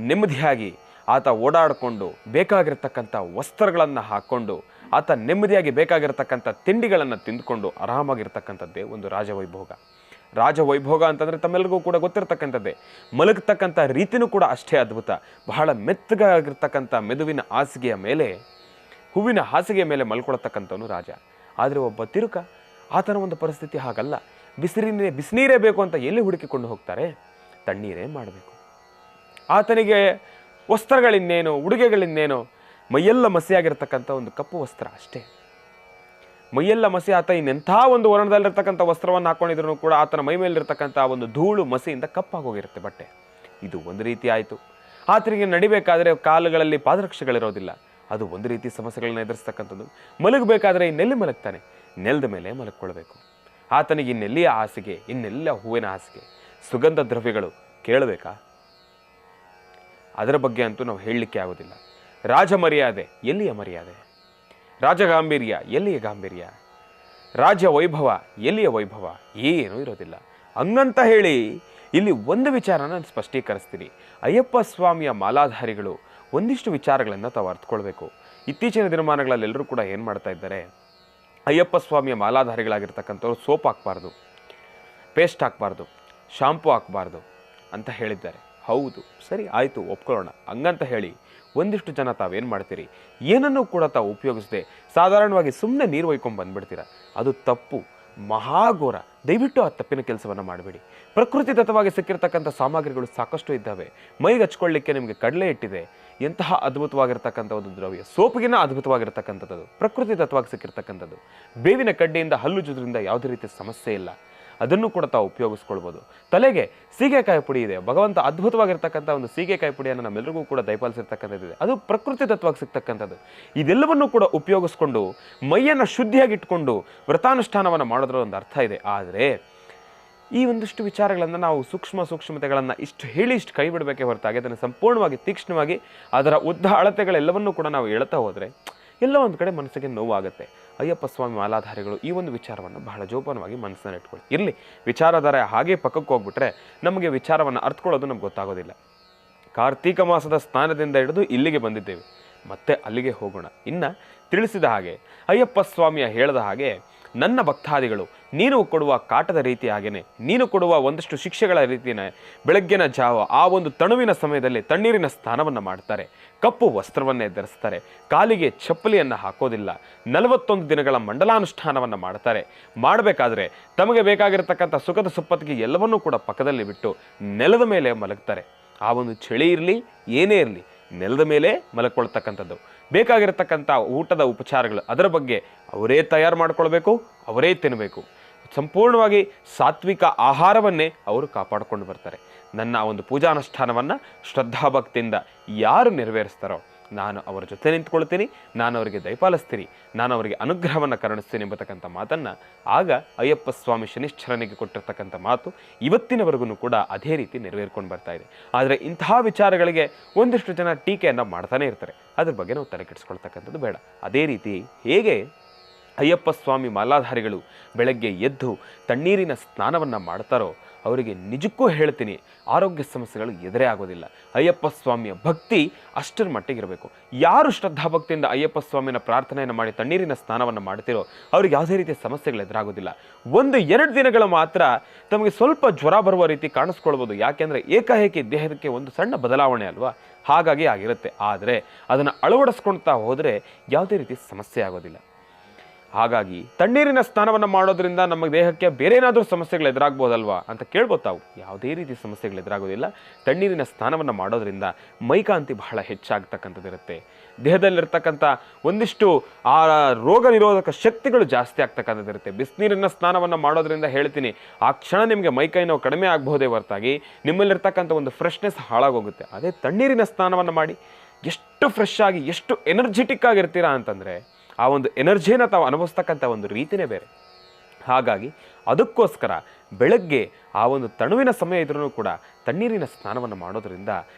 ನೆಮ್ಮದಿಯಾಗಿ ಆತ ಓಡಾಡಿಕೊಂಡು ಬೇಕಾಗಿರ್ತಕ್ಕಂಥ ವಸ್ತ್ರಗಳನ್ನು ಹಾಕ್ಕೊಂಡು ಆತ ನೆಮ್ಮದಿಯಾಗಿ ಬೇಕಾಗಿರ್ತಕ್ಕಂಥ ತಿಂಡಿಗಳನ್ನು ತಿಂದುಕೊಂಡು ಆರಾಮಾಗಿರ್ತಕ್ಕಂಥದ್ದೇ ಒಂದು ರಾಜವೈಭೋಗ. ರಾಜವೈಭೋಗ ಅಂತಂದರೆ ತಮ್ಮೆಲ್ಲರಿಗೂ ಕೂಡ ಗೊತ್ತಿರ್ತಕ್ಕಂಥದ್ದೇ. ಮಲಗತಕ್ಕಂಥ ರೀತಿಯೂ ಕೂಡ ಅಷ್ಟೇ ಅದ್ಭುತ. ಬಹಳ ಮೆತ್ತಗಾಗಿರ್ತಕ್ಕಂಥ ಮೆದುವಿನ ಹಾಸಿಗೆಯ ಮೇಲೆ, ಹೂವಿನ ಹಾಸಿಗೆಯ ಮೇಲೆ ಮಲ್ಕೊಳ್ತಕ್ಕಂಥವನು ರಾಜ. ಆದರೆ ಒಬ್ಬ ತಿರುಕ, ಆತನ ಒಂದು ಪರಿಸ್ಥಿತಿ ಹಾಗಲ್ಲ. ಬಿಸಿನೀರೇ ಬೇಕು ಅಂತ ಎಲ್ಲಿ ಹುಡುಕಿಕೊಂಡು ಹೋಗ್ತಾರೆ, ತಣ್ಣೀರೇ ಮಾಡಬೇಕು. ಆತನಿಗೆ ವಸ್ತ್ರಗಳಿನ್ನೇನು, ಉಡುಗೆಗಳಿನ್ನೇನು, ಮೈಯೆಲ್ಲ ಮಸಿಯಾಗಿರ್ತಕ್ಕಂಥ ಒಂದು ಕಪ್ಪು ವಸ್ತ್ರ ಅಷ್ಟೇ. ಮೈಯೆಲ್ಲ ಮಸಿ, ಆತ ಇನ್ನೆಂಥ ಒಂದು ವರ್ಣದಲ್ಲಿರ್ತಕ್ಕಂಥ ವಸ್ತ್ರವನ್ನು ಹಾಕೊಂಡಿದ್ರು ಕೂಡ ಆತನ ಮೈ ಮೇಲಿರ್ತಕ್ಕಂಥ ಒಂದು ಧೂಳು ಮಸಿಯಿಂದ ಕಪ್ಪಾಗೋಗಿರುತ್ತೆ ಬಟ್ಟೆ. ಇದು ಒಂದು ರೀತಿ ಆಯಿತು. ಆತನಿಗೆ ನಡಿಬೇಕಾದ್ರೆ ಕಾಲುಗಳಲ್ಲಿ ಪಾದರಕ್ಷೆಗಳಿರೋದಿಲ್ಲ, ಅದು ಒಂದು ರೀತಿ ಸಮಸ್ಯೆಗಳನ್ನ ಎದುರಿಸ್ತಕ್ಕಂಥದ್ದು. ಮಲಗಬೇಕಾದ್ರೆ ಇನ್ನೆಲ್ಲಿ ಮಲಗ್ತಾನೆ, ನೆಲದ ಮೇಲೆ ಮಲಗಿಕೊಳ್ಬೇಕು. ಆತನಿಗೆ ಇನ್ನೆಲ್ಲಿಯ ಹಾಸಿಗೆ, ಇನ್ನೆಲ್ಲ ಹೂವಿನ ಹಾಸಿಗೆ, ಸುಗಂಧ ದ್ರವ್ಯಗಳು ಕೇಳಬೇಕಾ? ಅದರ ಬಗ್ಗೆ ಅಂತೂ ನಾವು ಹೇಳಲಿಕ್ಕೆ ಆಗೋದಿಲ್ಲ. ರಾಜ ಮರ್ಯಾದೆ ಎಲ್ಲಿಯ ಮರ್ಯಾದೆ, ರಾಜಗಾಂಭೀರ್ಯ ಎಲ್ಲಿಯ ಗಾಂಭೀರ್ಯ, ರಾಜ್ಯ ವೈಭವ ಎಲ್ಲಿಯ ವೈಭವ, ಏನೂ ಇರೋದಿಲ್ಲ. ಹಂಗಂತ ಹೇಳಿ ಇಲ್ಲಿ ಒಂದು ವಿಚಾರನ ನಾನು ಸ್ಪಷ್ಟೀಕರಿಸ್ತೀನಿ. ಅಯ್ಯಪ್ಪ ಸ್ವಾಮಿಯ ಮಾಲಾಧಾರಿಗಳು ಒಂದಿಷ್ಟು ವಿಚಾರಗಳನ್ನು ತಾವು ಅರ್ಥಕೊಳ್ಬೇಕು. ಇತ್ತೀಚಿನ ದಿನಮಾನಗಳಲ್ಲಿ ಎಲ್ಲರೂ ಕೂಡ ಏನು ಮಾಡ್ತಾ ಇದ್ದಾರೆ, ಅಯ್ಯಪ್ಪ ಸ್ವಾಮಿಯ ಮಾಲಾಧಾರಿಗಳಾಗಿರ್ತಕ್ಕಂಥವ್ರು ಸೋಪ್ ಹಾಕಬಾರ್ದು, ಪೇಸ್ಟ್ ಹಾಕಬಾರ್ದು, ಶಾಂಪೂ ಹಾಕಬಾರ್ದು ಅಂತ ಹೇಳಿದ್ದಾರೆ. ಹೌದು, ಸರಿ, ಆಯಿತು, ಒಪ್ಕೊಳ್ಳೋಣ. ಹಂಗಂತ ಹೇಳಿ ಒಂದಿಷ್ಟು ಜನ ತಾವೇನು ಮಾಡ್ತೀರಿ, ಏನನ್ನೂ ಕೂಡ ತಾವು ಉಪಯೋಗಿಸದೆ ಸಾಧಾರಣವಾಗಿ ಸುಮ್ಮನೆ ನೀರು ಒಯ್ಕೊಂಡು ಬಂದುಬಿಡ್ತೀರ. ಅದು ತಪ್ಪು, ಮಹಾಘೋರ. ದಯವಿಟ್ಟು ಆ ತಪ್ಪಿನ ಕೆಲಸವನ್ನು ಮಾಡಬೇಡಿ. ಪ್ರಕೃತಿದತ್ತವಾಗಿ ಸಿಕ್ಕಿರ್ತಕ್ಕಂಥ ಸಾಮಗ್ರಿಗಳು ಸಾಕಷ್ಟು ಇದ್ದಾವೆ. ಮೈಗೆ ಹಚ್ಕೊಳ್ಳಿಕ್ಕೆ ನಿಮಗೆ ಕಡಲೆ ಇಟ್ಟಿದೆ, ಎಂತಹ ಅದ್ಭುತವಾಗಿರ್ತಕ್ಕಂಥ ಒಂದು ದ್ರವ್ಯ, ಸೋಪಿಗಿನ ಅದ್ಭುತವಾಗಿರ್ತಕ್ಕಂಥದ್ದು, ಪ್ರಕೃತಿದತ್ತವಾಗಿ ಸಿಕ್ಕಿರ್ತಕ್ಕಂಥದ್ದು. ಬೇವಿನ ಕಡ್ಡಿಯಿಂದ ಹಲ್ಲುಜುದ್ರಿಂದ ಯಾವುದೇ ರೀತಿಯ ಸಮಸ್ಯೆ ಇಲ್ಲ, ಅದನ್ನು ಕೂಡ ತಾವು ಉಪಯೋಗಿಸ್ಕೊಳ್ಬೋದು. ತಲೆಗೆ ಸೀಗೆಕಾಯಿ ಪುಡಿ ಇದೆ, ಭಗವಂತ ಅದ್ಭುತವಾಗಿರ್ತಕ್ಕಂಥ ಒಂದು ಸೀಗೆಕಾಯಿ ಪುಡಿಯನ್ನು ನಮ್ಮೆಲ್ಲರಿಗೂ ಕೂಡ ದಯಪಾಲಿಸಿರ್ತಕ್ಕಂಥದ್ದಿದೆ, ಅದು ಪ್ರಕೃತಿದತ್ತವಾಗಿ ಸಿಗ್ತಕ್ಕಂಥದ್ದು. ಇದೆಲ್ಲವನ್ನೂ ಕೂಡ ಉಪಯೋಗಿಸ್ಕೊಂಡು ಮೈಯನ್ನು ಶುದ್ಧಿಯಾಗಿಟ್ಕೊಂಡು ವ್ರತಾನುಷ್ಠಾನವನ್ನು ಮಾಡೋದ್ರ ಒಂದು ಅರ್ಥ ಇದೆ. ಆದರೆ ಈ ಒಂದಿಷ್ಟು ವಿಚಾರಗಳನ್ನು ನಾವು ಸೂಕ್ಷ್ಮತೆಗಳನ್ನು ಇಷ್ಟು ಹೇಳಿ ಇಷ್ಟು ಕೈ ಬಿಡಬೇಕೇ ಹೊರತಾಗಿ ಅದನ್ನು ಸಂಪೂರ್ಣವಾಗಿ ತೀಕ್ಷ್ಣವಾಗಿ ಅದರ ಉದ್ದ ಅಳತೆಗಳೆಲ್ಲವನ್ನೂ ಕೂಡ ನಾವು ಹೇಳ್ತಾ ಹೋದರೆ ಎಲ್ಲೋ ಒಂದು ಕಡೆ ಮನಸ್ಸಿಗೆ ನೋವಾಗುತ್ತೆ. ಅಯ್ಯಪ್ಪ ಸ್ವಾಮಿ ಮಾಲಾಧಾರಿಗಳು ಈ ಒಂದು ವಿಚಾರವನ್ನು ಬಹಳ ಜೋಪಾನವಾಗಿ ಮನಸ್ಸಿನಲ್ಲಿ ಇಟ್ಕೊಳ್ಳಿ. ಇರಲಿ, ವಿಚಾರಧಾರೆ ಹಾಗೆ ಪಕ್ಕಕ್ಕೆ ಹೋಗ್ಬಿಟ್ರೆ ನಮಗೆ ವಿಚಾರವನ್ನು ಅರ್ಥಕೊಳ್ಳೋದು ನಮ್ಗೆ ಗೊತ್ತಾಗೋದಿಲ್ಲ. ಕಾರ್ತೀಕ ಮಾಸದ ಸ್ನಾನದಿಂದ ಹಿಡಿದು ಇಲ್ಲಿಗೆ ಬಂದಿದ್ದೇವೆ, ಮತ್ತೆ ಅಲ್ಲಿಗೆ ಹೋಗೋಣ. ಇನ್ನು ತಿಳಿಸಿದ ಹಾಗೆ ಅಯ್ಯಪ್ಪ ಸ್ವಾಮಿಯ ಹೇಳಿದ ಹಾಗೆ ನನ್ನ ಭಕ್ತಾದಿಗಳು ನೀನು ಕೊಡುವ ಕಾಟದ ರೀತಿ ಹಾಗೇನೆ ನೀನು ಕೊಡುವ ಒಂದಷ್ಟು ಶಿಕ್ಷೆಗಳ ರೀತಿಯೇ ಬೆಳಗ್ಗಿನ ಜಾವ ಆ ಒಂದು ತಣುವಿನ ಸಮಯದಲ್ಲಿ ತಣ್ಣೀರಿನ ಸ್ನಾನವನ್ನು ಮಾಡ್ತಾರೆ, ಕಪ್ಪು ವಸ್ತ್ರವನ್ನೇ ಧರಿಸ್ತಾರೆ, ಕಾಲಿಗೆ ಚಪ್ಪಲಿಯನ್ನು ಹಾಕೋದಿಲ್ಲ, 41 ದಿನಗಳ ಮಂಡಲಾನುಷ್ಠಾನವನ್ನು ಮಾಡ್ತಾರೆ. ಮಾಡಬೇಕಾದ್ರೆ ತಮಗೆ ಬೇಕಾಗಿರತಕ್ಕಂಥ ಸುಖದ ಸುಪ್ಪತ್ತಿಗೆ ಎಲ್ಲವನ್ನೂ ಕೂಡ ಪಕ್ಕದಲ್ಲಿ ಬಿಟ್ಟು ನೆಲದ ಮೇಲೆ ಮಲಗ್ತಾರೆ. ಆ ಒಂದು ಚಳಿ ಇರಲಿ ಏನೇ ಇರಲಿ ನೆಲದ ಮೇಲೆ ಮಲಕೊಳ್ತಕ್ಕಂಥದ್ದು. ಬೇಕಾಗಿರತಕ್ಕಂಥ ಊಟದ ಉಪಚಾರಗಳು ಅದರ ಬಗ್ಗೆ ಅವರೇ ತಯಾರು ಮಾಡ್ಕೊಳ್ಬೇಕು, ಅವರೇ ತಿನ್ನಬೇಕು. ಸಂಪೂರ್ಣವಾಗಿ ಸಾತ್ವಿಕ ಆಹಾರವನ್ನೇ ಅವರು ಕಾಪಾಡಿಕೊಂಡು ಬರ್ತಾರೆ. ನನ್ನ ಒಂದು ಪೂಜಾನುಷ್ಠಾನವನ್ನು ಶ್ರದ್ಧಾಭಕ್ತಿಯಿಂದ ಯಾರು ನೆರವೇರಿಸ್ತಾರೋ ನಾನು ಅವರ ಜೊತೆ ನಿಂತ್ಕೊಳ್ತೀನಿ, ನಾನು ಅವರಿಗೆ ದಯಪಾಲಿಸ್ತೀನಿ, ನಾನು ಅವರಿಗೆ ಅನುಗ್ರಹವನ್ನು ಕರುಣಿಸ್ತೀನಿ ಎಂಬತಕ್ಕಂಥ ಮಾತನ್ನು ಆಗ ಅಯ್ಯಪ್ಪ ಸ್ವಾಮಿ ಶನಿಶ್ಚರನಿಗೆ ಕೊಟ್ಟಿರ್ತಕ್ಕಂಥ ಮಾತು ಇವತ್ತಿನವರೆಗೂ ಕೂಡ ಅದೇ ರೀತಿ ನೆರವೇರ್ಕೊಂಡು ಬರ್ತಾ ಇದೆ. ಆದರೆ ಇಂತಹ ವಿಚಾರಗಳಿಗೆ ಒಂದಿಷ್ಟು ಜನ ಟೀಕೆಯನ್ನು ಮಾಡ್ತಾನೆ ಇರ್ತಾರೆ. ಅದ್ರ ಬಗ್ಗೆ ನಾವು ತಲೆ ಕೆಡಿಸ್ಕೊಳ್ತಕ್ಕಂಥದ್ದು ಬೇಡ. ಅದೇ ರೀತಿ ಹೇಗೆ ಅಯ್ಯಪ್ಪ ಸ್ವಾಮಿ ಮಾಲಾಧಾರಿಗಳು ಬೆಳಗ್ಗೆ ಎದ್ದು ತಣ್ಣೀರಿನ ಸ್ನಾನವನ್ನು ಮಾಡ್ತಾರೋ ಅವರಿಗೆ ನಿಜಕ್ಕೂ ಹೇಳ್ತೀನಿ ಆರೋಗ್ಯ ಸಮಸ್ಯೆಗಳು ಎದುರೇ ಆಗೋದಿಲ್ಲ. ಅಯ್ಯಪ್ಪ ಸ್ವಾಮಿಯ ಭಕ್ತಿ ಅಷ್ಟರ ಮಟ್ಟಿಗೆ ಇರಬೇಕು. ಯಾರು ಶ್ರದ್ಧಾಭಕ್ತಿಯಿಂದ ಅಯ್ಯಪ್ಪ ಸ್ವಾಮಿನ ಪ್ರಾರ್ಥನೆಯನ್ನು ಮಾಡಿ ತಣ್ಣೀರಿನ ಸ್ನಾನವನ್ನು ಮಾಡ್ತಿರೋ ಅವ್ರಿಗೆ ಯಾವುದೇ ರೀತಿಯ ಸಮಸ್ಯೆಗಳು ಎದುರಾಗೋದಿಲ್ಲ. 1-2 ದಿನಗಳು ಮಾತ್ರ ತಮಗೆ ಸ್ವಲ್ಪ ಜ್ವರ ಬರುವ ರೀತಿ ಕಾಣಿಸ್ಕೊಳ್ಬೋದು. ಯಾಕೆಂದರೆ ಏಕಾಏಕಿ ದೇಹಕ್ಕೆ ಒಂದು ಸಣ್ಣ ಬದಲಾವಣೆ ಅಲ್ವಾ, ಹಾಗಾಗಿ ಆಗಿರುತ್ತೆ. ಆದರೆ ಅದನ್ನು ಅಳವಡಿಸ್ಕೊಳ್ತಾ ಹೋದರೆ ಯಾವುದೇ ರೀತಿ ಸಮಸ್ಯೆ ಆಗೋದಿಲ್ಲ. ಹಾಗಾಗಿ ತಣ್ಣೀರಿನ ಸ್ನಾನವನ್ನು ಮಾಡೋದ್ರಿಂದ ನಮ್ಮ ದೇಹಕ್ಕೆ ಬೇರೆ ಏನಾದರೂ ಸಮಸ್ಯೆಗಳು ಎದುರಾಗ್ಬೋದಲ್ವಾ ಅಂತ ಕೇಳ್ಬೋದು ತಾವು. ಯಾವುದೇ ರೀತಿ ಸಮಸ್ಯೆಗಳು ಎದುರಾಗೋದಿಲ್ಲ. ತಣ್ಣೀರಿನ ಸ್ನಾನವನ್ನು ಮಾಡೋದ್ರಿಂದ ಮೈಕಾಂತಿ ಬಹಳ ಹೆಚ್ಚಾಗ್ತಕ್ಕಂಥದ್ದಿರುತ್ತೆ. ದೇಹದಲ್ಲಿರ್ತಕ್ಕಂಥ ಒಂದಿಷ್ಟು ಆ ರೋಗ ನಿರೋಧಕ ಶಕ್ತಿಗಳು ಜಾಸ್ತಿ ಆಗ್ತಕ್ಕಂಥದ್ದಿರುತ್ತೆ. ಬಿಸಿನೀರಿನ ಸ್ನಾನವನ್ನು ಮಾಡೋದ್ರಿಂದ ಹೇಳ್ತೀನಿ ಆ ಕ್ಷಣ ನಿಮಗೆ ಮೈಕೈ ನೋವು ಕಡಿಮೆ ಆಗಬಹುದೇ ಹೊರತಾಗಿ ನಿಮ್ಮಲ್ಲಿರ್ತಕ್ಕಂಥ ಒಂದು ಫ್ರೆಶ್ನೆಸ್ ಹಾಳಾಗೋಗುತ್ತೆ. ಅದೇ ತಣ್ಣೀರಿನ ಸ್ನಾನವನ್ನು ಮಾಡಿ ಎಷ್ಟು ಫ್ರೆಶ್ ಆಗಿ ಎಷ್ಟು ಎನರ್ಜೆಟಿಕ್ ಆಗಿರ್ತೀರಾ ಅಂತಂದರೆ ಆ ಒಂದು ಎನರ್ಜಿನ ತಾವು ಅನುಭವಿಸ್ತಕ್ಕಂಥ ಒಂದು ರೀತಿಯೇ ಬೇರೆ. ಹಾಗಾಗಿ ಅದಕ್ಕೋಸ್ಕರ ಬೆಳಗ್ಗೆ ಆ ಒಂದು ತಣುವಿನ ಸಮಯ ಇದ್ರೂ ಕೂಡ ತಣ್ಣೀರಿನ ಸ್ನಾನವನ್ನು ಮಾಡೋದರಿಂದ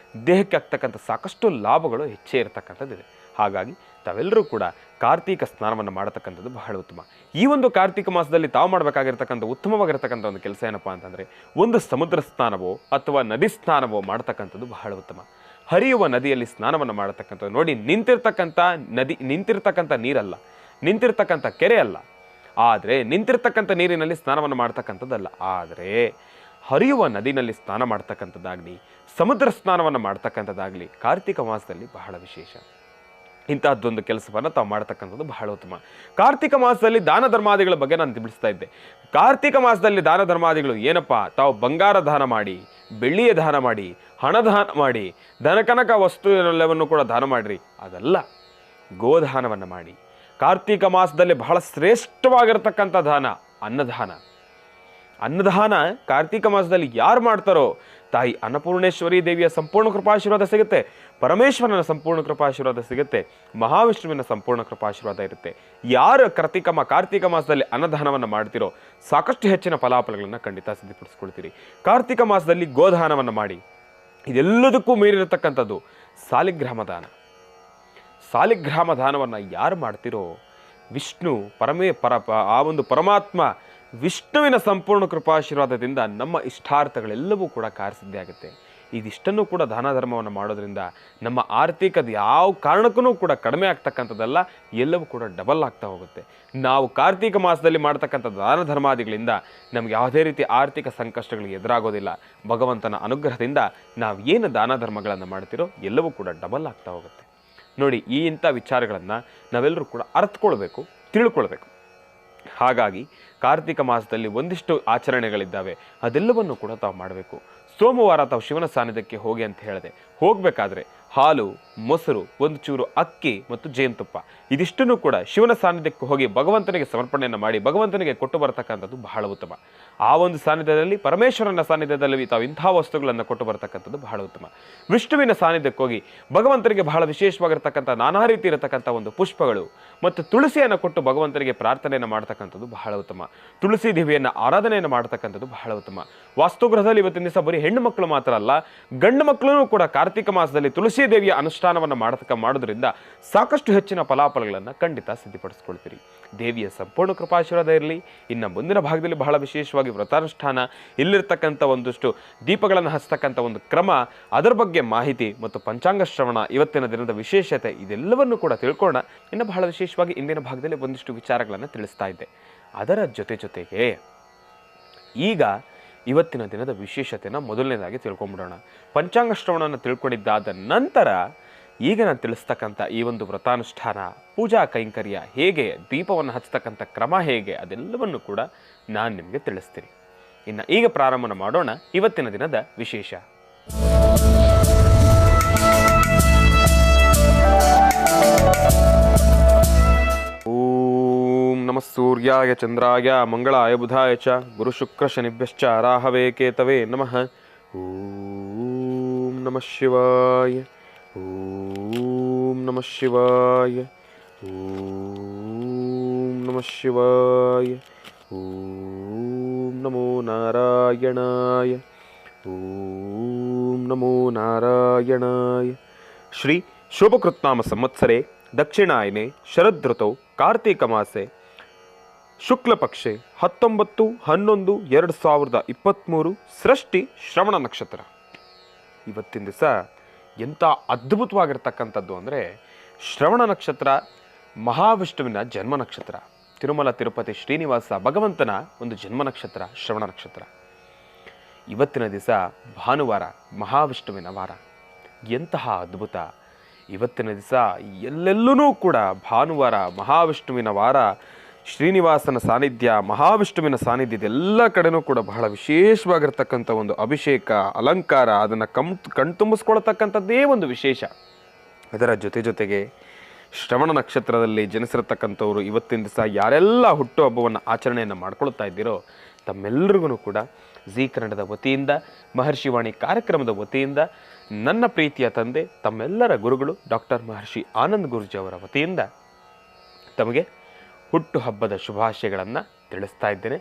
ದೇಹಕ್ಕೆ ಆಗ್ತಕ್ಕಂಥ ಸಾಕಷ್ಟು ಲಾಭಗಳು ಹೆಚ್ಚೇ ಇರತಕ್ಕಂಥದ್ದಿದೆ. ಹಾಗಾಗಿ ತಾವೆಲ್ಲರೂ ಕೂಡ ಕಾರ್ತೀಕ ಸ್ನಾನವನ್ನು ಮಾಡತಕ್ಕಂಥದ್ದು ಬಹಳ ಉತ್ತಮ. ಈ ಒಂದು ಕಾರ್ತೀಕ ಮಾಸದಲ್ಲಿ ತಾವು ಮಾಡಬೇಕಾಗಿರ್ತಕ್ಕಂಥ ಉತ್ತಮವಾಗಿರ್ತಕ್ಕಂಥ ಒಂದು ಕೆಲಸ ಏನಪ್ಪ ಅಂತಂದರೆ ಒಂದು ಸಮುದ್ರ ಸ್ನಾನವೋ ಅಥವಾ ನದಿ ಸ್ನಾನವೋ ಮಾಡ್ತಕ್ಕಂಥದ್ದು ಬಹಳ ಉತ್ತಮ. ಹರಿಯುವ ನದಿಯಲ್ಲಿ ಸ್ನಾನವನ್ನು ಮಾಡತಕ್ಕಂಥದ್ದು ನೋಡಿ, ನಿಂತಿರ್ತಕ್ಕಂಥ ನೀರಲ್ಲ, ನಿಂತಿರ್ತಕ್ಕಂಥ ಕೆರೆ ಅಲ್ಲ, ಆದರೆ ನಿಂತಿರ್ತಕ್ಕಂಥ ನೀರಿನಲ್ಲಿ ಸ್ನಾನವನ್ನು ಮಾಡ್ತಕ್ಕಂಥದ್ದಲ್ಲ, ಆದರೆ ಹರಿಯುವ ನದಿನಲ್ಲಿ ಸ್ನಾನ ಮಾಡ್ತಕ್ಕಂಥದ್ದಾಗಲಿ ಸಮುದ್ರ ಸ್ನಾನವನ್ನು ಮಾಡ್ತಕ್ಕಂಥದ್ದಾಗಲಿ ಕಾರ್ತೀಕ ಮಾಸದಲ್ಲಿ ಬಹಳ ವಿಶೇಷ. ಇಂತಹದ್ದೊಂದು ಕೆಲಸವನ್ನು ತಾವು ಮಾಡ್ತಕ್ಕಂಥದ್ದು ಬಹಳ ಉತ್ತಮ. ಕಾರ್ತಿಕ ಮಾಸದಲ್ಲಿ ದಾನ ಧರ್ಮಾದಿಗಳ ಬಗ್ಗೆ ನಾನು ತಿಳಿಸ್ತಾ ಇದ್ದೆ. ಕಾರ್ತಿಕ ಮಾಸದಲ್ಲಿ ದಾನ ಧರ್ಮಾದಿಗಳು ಏನಪ್ಪ, ತಾವು ಬಂಗಾರ ದಾನ ಮಾಡಿ, ಬೆಳ್ಳಿಯ ದಾನ ಮಾಡಿ, ಹಣ ದಾನ ಮಾಡಿ, ಧನಕನಕ ವಸ್ತುವೆಲ್ಲವನ್ನು ಕೂಡ ದಾನ ಮಾಡಿರಿ. ಅದಲ್ಲ, ಗೋದಾನವನ್ನು ಮಾಡಿ. ಕಾರ್ತಿಕ ಮಾಸದಲ್ಲಿ ಬಹಳ ಶ್ರೇಷ್ಠವಾಗಿರ್ತಕ್ಕಂಥ ದಾನ ಅನ್ನದಾನ. ಅನ್ನದಾನ ಕಾರ್ತಿಕ ಮಾಸದಲ್ಲಿ ಯಾರು ಮಾಡ್ತಾರೋ ತಾಯಿ ಅನ್ನಪೂರ್ಣೇಶ್ವರಿ ದೇವಿಯ ಸಂಪೂರ್ಣ ಕೃಪಾಶೀರ್ವಾದ ಸಿಗುತ್ತೆ, ಪರಮೇಶ್ವರನ ಸಂಪೂರ್ಣ ಕೃಪಾಶೀರ್ವಾದ ಸಿಗುತ್ತೆ, ಮಹಾವಿಷ್ಣುವಿನ ಸಂಪೂರ್ಣ ಕೃಪಾಶೀರ್ವಾದ ಇರುತ್ತೆ. ಯಾರು ಕಾರ್ತಿಕ ಮಾಸದಲ್ಲಿ ಅನ್ನದಾನವನ್ನು ಮಾಡ್ತಿರೋ ಸಾಕಷ್ಟು ಹೆಚ್ಚಿನ ಫಲಾಫಲಗಳನ್ನು ಖಂಡಿತ ಸಿದ್ಧಪಡಿಸ್ಕೊಳ್ತೀರಿ. ಕಾರ್ತಿಕ ಮಾಸದಲ್ಲಿ ಗೋದಾನವನ್ನು ಮಾಡಿ. ಇದೆಲ್ಲದಕ್ಕೂ ಮೀರಿರತಕ್ಕಂಥದ್ದು ಸಾಲಿಗ್ರಾಮ ದಾನ. ಸಾಲಿಗ್ರಾಮ ದಾನವನ್ನು ಯಾರು ಮಾಡ್ತಿರೋ ವಿಷ್ಣು ಆ ಒಂದು ಪರಮಾತ್ಮ ವಿಷ್ಣುವಿನ ಸಂಪೂರ್ಣ ಕೃಪಾಶೀರ್ವಾದದಿಂದ ನಮ್ಮ ಇಷ್ಟಾರ್ಥಗಳೆಲ್ಲವೂ ಕೂಡ ಕಾರ್ಯಸಿದ್ಧಿ ಆಗುತ್ತೆ. ಇದಿಷ್ಟನ್ನು ಕೂಡ ದಾನ ಧರ್ಮವನ್ನು ಮಾಡೋದ್ರಿಂದ ನಮ್ಮ ಆರ್ಥಿಕದ ಯಾವ ಕಾರಣಕ್ಕೂ ಕೂಡ ಕಡಿಮೆ ಆಗ್ತಕ್ಕಂಥದ್ದಲ್ಲ, ಎಲ್ಲವೂ ಕೂಡ ಡಬಲ್ ಆಗ್ತಾ ಹೋಗುತ್ತೆ. ನಾವು ಕಾರ್ತಿಕ ಮಾಸದಲ್ಲಿ ಮಾಡ್ತಕ್ಕಂಥ ದಾನ ಧರ್ಮಾದಿಗಳಿಂದ ನಮ್ಗೆ ಯಾವುದೇ ರೀತಿ ಆರ್ಥಿಕ ಸಂಕಷ್ಟಗಳಿಗೆ ಎದುರಾಗೋದಿಲ್ಲ. ಭಗವಂತನ ಅನುಗ್ರಹದಿಂದ ನಾವು ಏನು ದಾನ ಧರ್ಮಗಳನ್ನು ಮಾಡ್ತಿರೋ ಎಲ್ಲವೂ ಕೂಡ ಡಬಲ್ ಆಗ್ತಾ ಹೋಗುತ್ತೆ. ನೋಡಿ, ಈ ಇಂಥ ವಿಚಾರಗಳನ್ನು ನಾವೆಲ್ಲರೂ ಕೂಡ ಅರ್ಥಕೊಳ್ಬೇಕು, ತಿಳ್ಕೊಳ್ಬೇಕು. ಹಾಗಾಗಿ ಕಾರ್ತಿಕ ಮಾಸದಲ್ಲಿ ಒಂದಿಷ್ಟು ಆಚರಣೆಗಳಿದ್ದಾವೆ, ಅದೆಲ್ಲವನ್ನು ಕೂಡ ತಾವು ಮಾಡಬೇಕು. ಸೋಮವಾರ ತಾವು ಶಿವನ ಸಾನ್ನಿಧ್ಯಕ್ಕೆ ಹೋಗಿ ಅಂತ ಹೇಳಿದೆ. ಹೋಗಬೇಕಾದ್ರೆ ಹಾಲು, ಮೊಸರು, ಒಂದು ಚೂರು ಅಕ್ಕಿ ಮತ್ತು ಜೇನುತುಪ್ಪ ಇದಿಷ್ಟನ್ನು ಕೂಡ ಶಿವನ ಸಾನ್ನಿಧ್ಯಕ್ಕೆ ಹೋಗಿ ಭಗವಂತನಿಗೆ ಸಮರ್ಪಣೆಯನ್ನು ಮಾಡಿ ಭಗವಂತನಿಗೆ ಕೊಟ್ಟು ಬರತಕ್ಕಂಥದ್ದು ಬಹಳ ಉತ್ತಮ. ಆ ಒಂದು ಸಾನ್ನಿಧ್ಯದಲ್ಲಿ, ಪರಮೇಶ್ವರನ ಸಾನ್ನಿಧ್ಯದಲ್ಲಿ ತಾವು ಇಂಥ ವಸ್ತುಗಳನ್ನು ಕೊಟ್ಟು ಬರತಕ್ಕಂಥದ್ದು ಬಹಳ ಉತ್ತಮ. ವಿಷ್ಣುವಿನ ಸಾನ್ನಿಧ್ಯಕ್ಕೆ ಹೋಗಿ ಭಗವಂತನಿಗೆ ಬಹಳ ವಿಶೇಷವಾಗಿರ್ತಕ್ಕಂಥ ನಾನಾ ರೀತಿ ಇರತಕ್ಕಂಥ ಒಂದು ಪುಷ್ಪಗಳು ಮತ್ತು ತುಳಸಿಯನ್ನು ಕೊಟ್ಟು ಭಗವಂತನಿಗೆ ಪ್ರಾರ್ಥನೆಯನ್ನು ಮಾಡ್ತಕ್ಕಂಥದ್ದು ಬಹಳ ಉತ್ತಮ. ತುಳಸಿ ದೇವಿಯನ್ನು ಆರಾಧನೆಯನ್ನು ಮಾಡ್ತಕ್ಕಂಥದ್ದು ಬಹಳ ಉತ್ತಮ. ವಾಸ್ತುಗೃಹದಲ್ಲಿ ಇವತ್ತಿನ ದಿವಸ ಬರೀ ಹೆಣ್ಣು ಮಕ್ಕಳು ಮಾತ್ರ ಅಲ್ಲ, ಗಂಡು ಮಕ್ಕಳು ಕೂಡ ಕಾರ್ತಿಕ ಮಾಸದಲ್ಲಿ ತುಳಸಿ ದೇವಿಯ ಅನುಷ್ಠಾನ ಅನುಷ್ಠಾನವನ್ನು ಮಾಡೋದ್ರಿಂದ ಸಾಕಷ್ಟು ಹೆಚ್ಚಿನ ಫಲಾಫಲಗಳನ್ನು ಖಂಡಿತ ಸಿದ್ಧಪಡಿಸ್ಕೊಳ್ತೀರಿ. ದೇವಿಯ ಸಂಪೂರ್ಣ ಕೃಪಾಶೀರ್ವಾದ ಇರಲಿ. ಇನ್ನು ಮುಂದಿನ ಭಾಗದಲ್ಲಿ ಬಹಳ ವಿಶೇಷವಾಗಿ ವ್ರತಾನುಷ್ಠಾನ, ಇಲ್ಲಿರ್ತಕ್ಕಂಥ ಒಂದಷ್ಟು ದೀಪಗಳನ್ನು ಹಚ್ಚತಕ್ಕಂಥ ಒಂದು ಕ್ರಮ, ಅದರ ಬಗ್ಗೆ ಮಾಹಿತಿ ಮತ್ತು ಪಂಚಾಂಗ ಶ್ರವಣ, ಇವತ್ತಿನ ದಿನದ ವಿಶೇಷತೆ, ಇದೆಲ್ಲವನ್ನು ಕೂಡ ತಿಳ್ಕೊಳ್ಳೋಣ. ಇನ್ನು ಬಹಳ ವಿಶೇಷವಾಗಿ ಇಂದಿನ ಭಾಗದಲ್ಲಿ ಒಂದಿಷ್ಟು ವಿಚಾರಗಳನ್ನು ತಿಳಿಸ್ತಾ ಇದ್ದೆ. ಅದರ ಜೊತೆಗೆ ಈಗ ಇವತ್ತಿನ ದಿನದ ವಿಶೇಷತೆಯನ್ನು ಮೊದಲನೇದಾಗಿ ತಿಳ್ಕೊಂಬಿಡೋಣ. ಪಂಚಾಂಗ ಶ್ರವಣವನ್ನು ತಿಳ್ಕೊಂಡಿದ್ದಾದ ನಂತರ ಈಗ ನಾನು ತಿಳಿಸ್ತಕ್ಕಂಥ ಈ ಒಂದು ವ್ರತಾನುಷ್ಠಾನ, ಪೂಜಾ ಕೈಂಕರ್ಯ ಹೇಗೆ, ದೀಪವನ್ನು ಹಚ್ಚತಕ್ಕಂಥ ಕ್ರಮ ಹೇಗೆ, ಅದೆಲ್ಲವನ್ನು ಕೂಡ ನಾನು ನಿಮಗೆ ತಿಳಿಸ್ತೀನಿ. ಇನ್ನು ಈಗ ಪ್ರಾರಂಭ ಮಾಡೋಣ ಇವತ್ತಿನ ದಿನದ ವಿಶೇಷ. ಓಂ ನಮಃ ಸೂರ್ಯಾಯ ಚಂದ್ರಾಯ ಮಂಗಳಾಯ ಬುಧಾಯ ಚ ಗುರು ಶುಕ್ರ ಶನಿಭ್ಯಶ್ಚ ರಾಹವೇ ಕೇತವೇ ನಮಃ. ಓಂ ನಮಃ ಶಿವಾಯ. ಓಂ ನಮಃ ಶಿವಾಯ. ಓಂ ನಮಃ ಶಿವಾಯ. ಓಂ ನಮೋ ನಾರಾಯಣಾಯ. ಓಂ ನಮೋ ನಾರಾಯಣಾಯ. ಶ್ರೀ ಶೋಭಕೃತ್ನಾಮ ಸಂವತ್ಸರೆ ದಕ್ಷಿಣಾಯನೆ ಶರದೃತೌ ಕಾರ್ತೀಕ ಮಾಸೆ ಶುಕ್ಲ ಪಕ್ಷೆ 19/11/2023 ಸೃಷ್ಟಿ ಶ್ರವಣ ನಕ್ಷತ್ರ. ಇವತ್ತಿನ ದಿವಸ ಎಂಥ ಅದ್ಭುತವಾಗಿರ್ತಕ್ಕಂಥದ್ದು ಅಂದರೆ, ಶ್ರವಣ ನಕ್ಷತ್ರ ಮಹಾವಿಷ್ಣುವಿನ ಜನ್ಮ ನಕ್ಷತ್ರ. ತಿರುಮಲ ತಿರುಪತಿ ಶ್ರೀನಿವಾಸ ಭಗವಂತನ ಒಂದು ಜನ್ಮ ನಕ್ಷತ್ರ ಶ್ರವಣ ನಕ್ಷತ್ರ. ಇವತ್ತಿನ ದಿವಸ ಭಾನುವಾರ, ಮಹಾವಿಷ್ಣುವಿನ ವಾರ. ಎಂತಹ ಅದ್ಭುತ! ಇವತ್ತಿನ ದಿವಸ ಎಲ್ಲೆಲ್ಲೂ ಕೂಡ ಭಾನುವಾರ, ಮಹಾವಿಷ್ಣುವಿನ ವಾರ, ಶ್ರೀನಿವಾಸನ ಸಾನ್ನಿಧ್ಯ, ಮಹಾವಿಷ್ಣುವಿನ ಸಾನ್ನಿಧ್ಯ, ಇದೆಲ್ಲ ಕಡೆನೂ ಕೂಡ ಬಹಳ ವಿಶೇಷವಾಗಿರ್ತಕ್ಕಂಥ ಒಂದು ಅಭಿಷೇಕ, ಅಲಂಕಾರ, ಅದನ್ನು ಕಣ್ತುಂಬಿಸ್ಕೊಳ್ತಕ್ಕಂಥದ್ದೇ ಒಂದು ವಿಶೇಷ. ಅದರ ಜೊತೆಗೆ ಶ್ರವಣ ನಕ್ಷತ್ರದಲ್ಲಿ ಜನಿಸಿರತಕ್ಕಂಥವ್ರು ಇವತ್ತಿನ ದಿವಸ ಯಾರೆಲ್ಲ ಹುಟ್ಟುಹಬ್ಬವನ್ನು ಆಚರಣೆಯನ್ನು ಮಾಡ್ಕೊಳ್ತಾ ಇದ್ದೀರೋ ತಮ್ಮೆಲ್ಲರಿಗೂ ಕೂಡ ಜೀ ಕನ್ನಡದ ವತಿಯಿಂದ, ಮಹರ್ಷಿವಾಣಿ ಕಾರ್ಯಕ್ರಮದ ವತಿಯಿಂದ, ನನ್ನ ಪ್ರೀತಿಯ ತಂದೆ, ತಮ್ಮೆಲ್ಲರ ಗುರುಗಳು ಡಾಕ್ಟರ್ ಮಹರ್ಷಿ ಆನಂದ್ ಗುರೂಜಿ ಅವರ ವತಿಯಿಂದ ತಮಗೆ ಹುಟ್ಟುಹಬ್ಬದ ಶುಭಾಶಯಗಳನ್ನು ತಿಳಿಸ್ತಾ ಇದ್ದೇನೆ.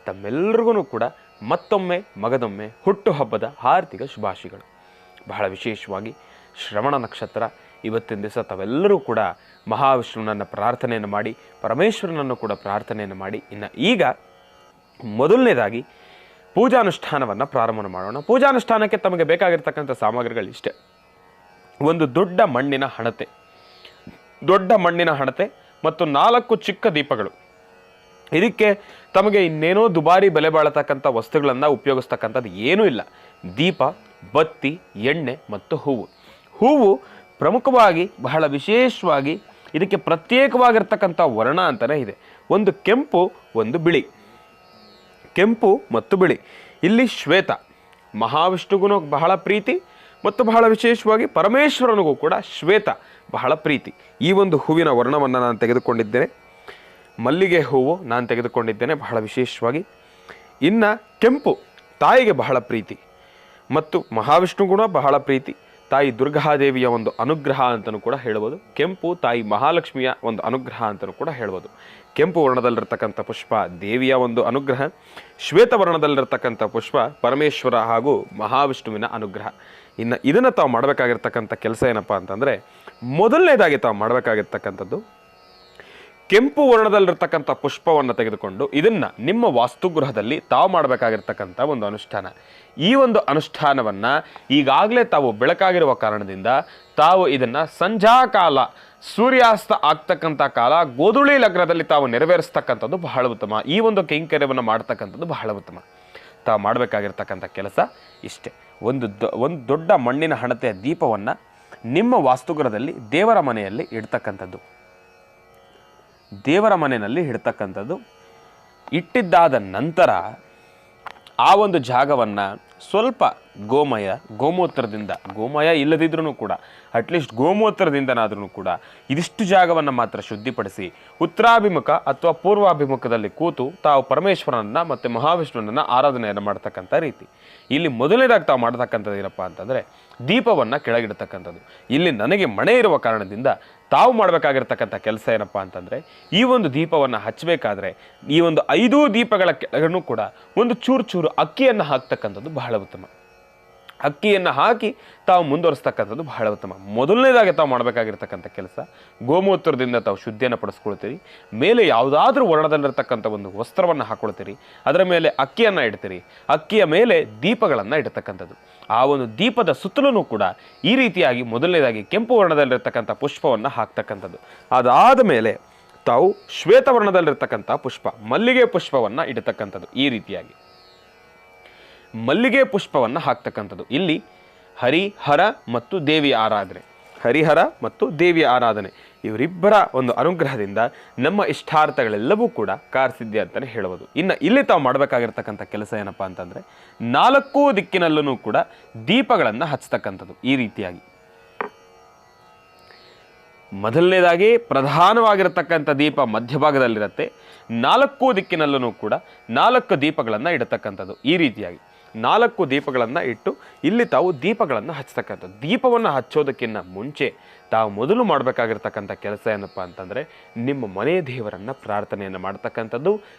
ತಮ್ಮೆಲ್ಲರಿಗೂ ಕೂಡ ಮತ್ತೊಮ್ಮೆ ಮಗದೊಮ್ಮೆ ಹುಟ್ಟುಹಬ್ಬದ ಹಾರ್ದಿಕ ಶುಭಾಶಯಗಳು. ಬಹಳ ವಿಶೇಷವಾಗಿ ಶ್ರವಣ ನಕ್ಷತ್ರ ಇವತ್ತಿನ ದಿವಸ ತಾವೆಲ್ಲರೂ ಕೂಡ ಮಹಾವಿಷ್ಣುವನನ್ನು ಪ್ರಾರ್ಥನೆಯನ್ನು ಮಾಡಿ, ಪರಮೇಶ್ವರನನ್ನು ಕೂಡ ಪ್ರಾರ್ಥನೆಯನ್ನು ಮಾಡಿ, ಇನ್ನು ಈಗ ಮೊದಲನೇದಾಗಿ ಪೂಜಾನುಷ್ಠಾನವನ್ನು ಪ್ರಾರಂಭ ಮಾಡೋಣ. ಪೂಜಾನುಷ್ಠಾನಕ್ಕೆ ತಮಗೆ ಬೇಕಾಗಿರ್ತಕ್ಕಂಥ ಸಾಮಗ್ರಿಗಳು ಇಷ್ಟೇ. ಒಂದು ದೊಡ್ಡ ಮಣ್ಣಿನ ಹಣತೆ ಮತ್ತು 4 ಚಿಕ್ಕ ದೀಪಗಳು. ಇದಕ್ಕೆ ತಮಗೆ ಇನ್ನೇನೋ ದುಬಾರಿ ಬೆಲೆ ಬಾಳತಕ್ಕಂಥ ವಸ್ತುಗಳನ್ನು ಉಪಯೋಗಿಸ್ತಕ್ಕಂಥದ್ದು ಏನೂ ಇಲ್ಲ. ದೀಪ, ಬತ್ತಿ, ಎಣ್ಣೆ ಮತ್ತು ಹೂವು ಪ್ರಮುಖವಾಗಿ ಬಹಳ ವಿಶೇಷವಾಗಿ ಇದಕ್ಕೆ ಪ್ರತ್ಯೇಕವಾಗಿರ್ತಕ್ಕಂಥ ವರ್ಣ ಅಂತಲೇ ಇದೆ. ಒಂದು ಕೆಂಪು, ಒಂದು ಬಿಳಿ. ಕೆಂಪು ಮತ್ತು ಬಿಳಿ. ಇಲ್ಲಿ ಶ್ವೇತ, ಮಹಾವಿಷ್ಣುಗೂ ಬಹಳ ಪ್ರೀತಿ ಮತ್ತು ಬಹಳ ವಿಶೇಷವಾಗಿ ಪರಮೇಶ್ವರನಿಗೂ ಕೂಡ ಶ್ವೇತ ಬಹಳ ಪ್ರೀತಿ. ಈ ಒಂದು ಹೂವಿನ ವರ್ಣವನ್ನು ನಾನು ತೆಗೆದುಕೊಂಡಿದ್ದೇನೆ. ಮಲ್ಲಿಗೆ ಹೂವು ನಾನು ತೆಗೆದುಕೊಂಡಿದ್ದೇನೆ ಬಹಳ ವಿಶೇಷವಾಗಿ. ಇನ್ನು ಕೆಂಪು ತಾಯಿಗೆ ಬಹಳ ಪ್ರೀತಿ ಮತ್ತು ಮಹಾವಿಷ್ಣು ಕೂಡ ಬಹಳ ಪ್ರೀತಿ. ತಾಯಿ ದುರ್ಗಾದೇವಿಯ ಒಂದು ಅನುಗ್ರಹ ಅಂತಲೂ ಕೂಡ ಹೇಳ್ಬೋದು. ಕೆಂಪು ತಾಯಿ ಮಹಾಲಕ್ಷ್ಮಿಯ ಒಂದು ಅನುಗ್ರಹ ಅಂತಲೂ ಕೂಡ ಹೇಳ್ಬೋದು. ಕೆಂಪು ವರ್ಣದಲ್ಲಿರ್ತಕ್ಕಂಥ ಪುಷ್ಪ ದೇವಿಯ ಒಂದು ಅನುಗ್ರಹ, ಶ್ವೇತವರ್ಣದಲ್ಲಿರ್ತಕ್ಕಂಥ ಪುಷ್ಪ ಪರಮೇಶ್ವರ ಹಾಗೂ ಮಹಾವಿಷ್ಣುವಿನ ಅನುಗ್ರಹ. ಇನ್ನು ಇದನ್ನು ತಾವು ಮಾಡಬೇಕಾಗಿರ್ತಕ್ಕಂಥ ಕೆಲಸ ಏನಪ್ಪ ಅಂತಂದರೆ, ಮೊದಲನೇದಾಗಿ ತಾವು ಮಾಡಬೇಕಾಗಿರ್ತಕ್ಕಂಥದ್ದು ಕೆಂಪು ವರ್ಣದಲ್ಲಿರ್ತಕ್ಕಂಥ ಪುಷ್ಪವನ್ನು ತೆಗೆದುಕೊಂಡು ಇದನ್ನು ನಿಮ್ಮ ವಾಸ್ತುಗೃಹದಲ್ಲಿ ತಾವು ಮಾಡಬೇಕಾಗಿರ್ತಕ್ಕಂಥ ಒಂದು ಅನುಷ್ಠಾನ. ಈ ಒಂದು ಅನುಷ್ಠಾನವನ್ನು ಈಗಾಗಲೇ ತಾವು ಬೆಳಕಾಗಿರುವ ಕಾರಣದಿಂದ ತಾವು ಇದನ್ನು ಸಂಧ್ಯಾಕಾಲ, ಸೂರ್ಯಾಸ್ತ ಆಗ್ತಕ್ಕಂಥ ಕಾಲ, ಗೋಧುಳಿ ಲಗ್ನದಲ್ಲಿ ತಾವು ನೆರವೇರಿಸ್ತಕ್ಕಂಥದ್ದು ಬಹಳ ಉತ್ತಮ. ಈ ಒಂದು ಕೈಂಕರ್ಯವನ್ನು ಮಾಡ್ತಕ್ಕಂಥದ್ದು ಬಹಳ ಉತ್ತಮ. ತಾವು ಮಾಡಬೇಕಾಗಿರ್ತಕ್ಕಂಥ ಕೆಲಸ ಇಷ್ಟೇ. ಒಂದು ದೊಡ್ಡ ಮಣ್ಣಿನ ಹಣತೆಯ ದೀಪವನ್ನು ನಿಮ್ಮ ವಾಸ್ತುಗೃಹದಲ್ಲಿ ದೇವರ ಮನೆಯಲ್ಲಿ ಇಡ್ತಕ್ಕಂಥದ್ದು. ಇಟ್ಟಿದ್ದಾದ ನಂತರ ಆ ಒಂದು ಜಾಗವನ್ನು ಸ್ವಲ್ಪ ಗೋಮೂತ್ರದಿಂದ, ಗೋಮಯ ಇಲ್ಲದಿದ್ರೂ ಕೂಡ ಅಟ್ಲೀಸ್ಟ್ ಗೋಮೂತ್ರದಿಂದನಾದ್ರೂ ಕೂಡ ಇದಿಷ್ಟು ಜಾಗವನ್ನು ಮಾತ್ರ ಶುದ್ಧಿಪಡಿಸಿ ಉತ್ತರಾಭಿಮುಖ ಅಥವಾ ಪೂರ್ವಾಭಿಮುಖದಲ್ಲಿ ಕೂತು ತಾವು ಪರಮೇಶ್ವರನನ್ನು ಮತ್ತು ಮಹಾವಿಷ್ಣುವನನ್ನು ಆರಾಧನೆಯನ್ನು ಮಾಡ್ತಕ್ಕಂಥ ರೀತಿ. ಇಲ್ಲಿ ಮೊದಲನೇದಾಗಿ ತಾವು ಮಾಡ್ತಕ್ಕಂಥದ್ದು ಏನಪ್ಪ ಅಂತಂದರೆ ದೀಪವನ್ನು ಕೆಳಗಿಡ್ತಕ್ಕಂಥದ್ದು. ಇಲ್ಲಿ ನನಗೆ ಮಣೆ ಇರುವ ಕಾರಣದಿಂದ ತಾವು ಮಾಡಬೇಕಾಗಿರ್ತಕ್ಕಂಥ ಕೆಲಸ ಏನಪ್ಪ ಅಂತಂದರೆ, ಈ ಒಂದು ದೀಪವನ್ನು ಹಚ್ಚಬೇಕಾದ್ರೆ ಈ ಒಂದು 5 ದೀಪಗಳ ಕೆಳಗೂ ಕೂಡ ಒಂದು ಚೂರು ಅಕ್ಕಿಯನ್ನು ಹಾಕ್ತಕ್ಕಂಥದ್ದು ಬಹಳ ಉತ್ತಮ. ಅಕ್ಕಿಯನ್ನು ಹಾಕಿ ತಾವು ಮುಂದುವರಿಸ್ತಕ್ಕಂಥದ್ದು ಬಹಳ ಉತ್ತಮ. ಮೊದಲನೇದಾಗಿ ತಾವು ಮಾಡಬೇಕಾಗಿರ್ತಕ್ಕಂಥ ಕೆಲಸ, ಗೋಮೂತ್ರದಿಂದ ತಾವು ಶುದ್ಧಿಯನ್ನು ಪಡಿಸ್ಕೊಳ್ತೀರಿ. ಮೇಲೆ ಯಾವುದಾದ್ರೂ ವರ್ಣದಲ್ಲಿರ್ತಕ್ಕಂಥ ಒಂದು ವಸ್ತ್ರವನ್ನು ಹಾಕೊಳ್ತೀರಿ. ಅದರ ಮೇಲೆ ಅಕ್ಕಿಯನ್ನು ಇಡ್ತೀರಿ. ಅಕ್ಕಿಯ ಮೇಲೆ ದೀಪಗಳನ್ನು ಇಡತಕ್ಕಂಥದ್ದು. ಆ ಒಂದು ದೀಪದ ಸುತ್ತಲೂ ಕೂಡ ಈ ರೀತಿಯಾಗಿ ಮೊದಲನೇದಾಗಿ ಕೆಂಪು ವರ್ಣದಲ್ಲಿರ್ತಕ್ಕಂಥ ಪುಷ್ಪವನ್ನು ಹಾಕ್ತಕ್ಕಂಥದ್ದು. ಅದಾದ ಮೇಲೆ ತಾವು ಶ್ವೇತವರ್ಣದಲ್ಲಿರ್ತಕ್ಕಂಥ ಪುಷ್ಪ, ಮಲ್ಲಿಗೆ ಪುಷ್ಪವನ್ನು ಇಡತಕ್ಕಂಥದ್ದು. ಈ ರೀತಿಯಾಗಿ ಮಲ್ಲಿಗೆ ಪುಷ್ಪವನ್ನು ಹಾಕ್ತಕ್ಕಂಥದ್ದು. ಇಲ್ಲಿ ಹರಿಹರ ಮತ್ತು ದೇವಿಯ ಆರಾಧನೆ, ಹರಿಹರ ಮತ್ತು ದೇವಿಯ ಆರಾಧನೆ ಇವರಿಬ್ಬರ ಒಂದು ಅನುಗ್ರಹದಿಂದ ನಮ್ಮ ಇಷ್ಟಾರ್ಥಗಳೆಲ್ಲವೂ ಕೂಡ ಕಾರ್ಯಸಿದ್ಧಿ ಅಂತಲೇ ಹೇಳಬಹುದು. ಇನ್ನು ಇಲ್ಲಿ ತಾವು ಮಾಡಬೇಕಾಗಿರ್ತಕ್ಕಂಥ ಕೆಲಸ ಏನಪ್ಪ ಅಂತಂದರೆ, 4 ದಿಕ್ಕಿನಲ್ಲೂ ಕೂಡ ದೀಪಗಳನ್ನು ಹಚ್ಚತಕ್ಕಂಥದ್ದು. ಈ ರೀತಿಯಾಗಿ ಮೊದಲನೇದಾಗಿ ಪ್ರಧಾನವಾಗಿರತಕ್ಕಂಥ ದೀಪ ಮಧ್ಯಭಾಗದಲ್ಲಿರುತ್ತೆ. 4 ದಿಕ್ಕಿನಲ್ಲೂ ಕೂಡ 4 ದೀಪಗಳನ್ನು ಇಡತಕ್ಕಂಥದ್ದು. ಈ ರೀತಿಯಾಗಿ 4 ದೀಪಗಳನ್ನು ಇಟ್ಟು ಇಲ್ಲಿ ತಾವು ದೀಪಗಳನ್ನು ಹಚ್ಚತಕ್ಕಂಥದ್ದು. ದೀಪವನ್ನು ಹಚ್ಚೋದಕ್ಕಿಂತ ಮುಂಚೆ ತಾವು ಮೊದಲು ಮಾಡಬೇಕಾಗಿರ್ತಕ್ಕಂಥ ಕೆಲಸ ಏನಪ್ಪ ಅಂತಂದರೆ, ನಿಮ್ಮ ಮನೆ ದೇವರನ್ನು ಪ್ರಾರ್ಥನೆಯನ್ನು ಮಾಡ್ತಕ್ಕಂಥದ್ದು,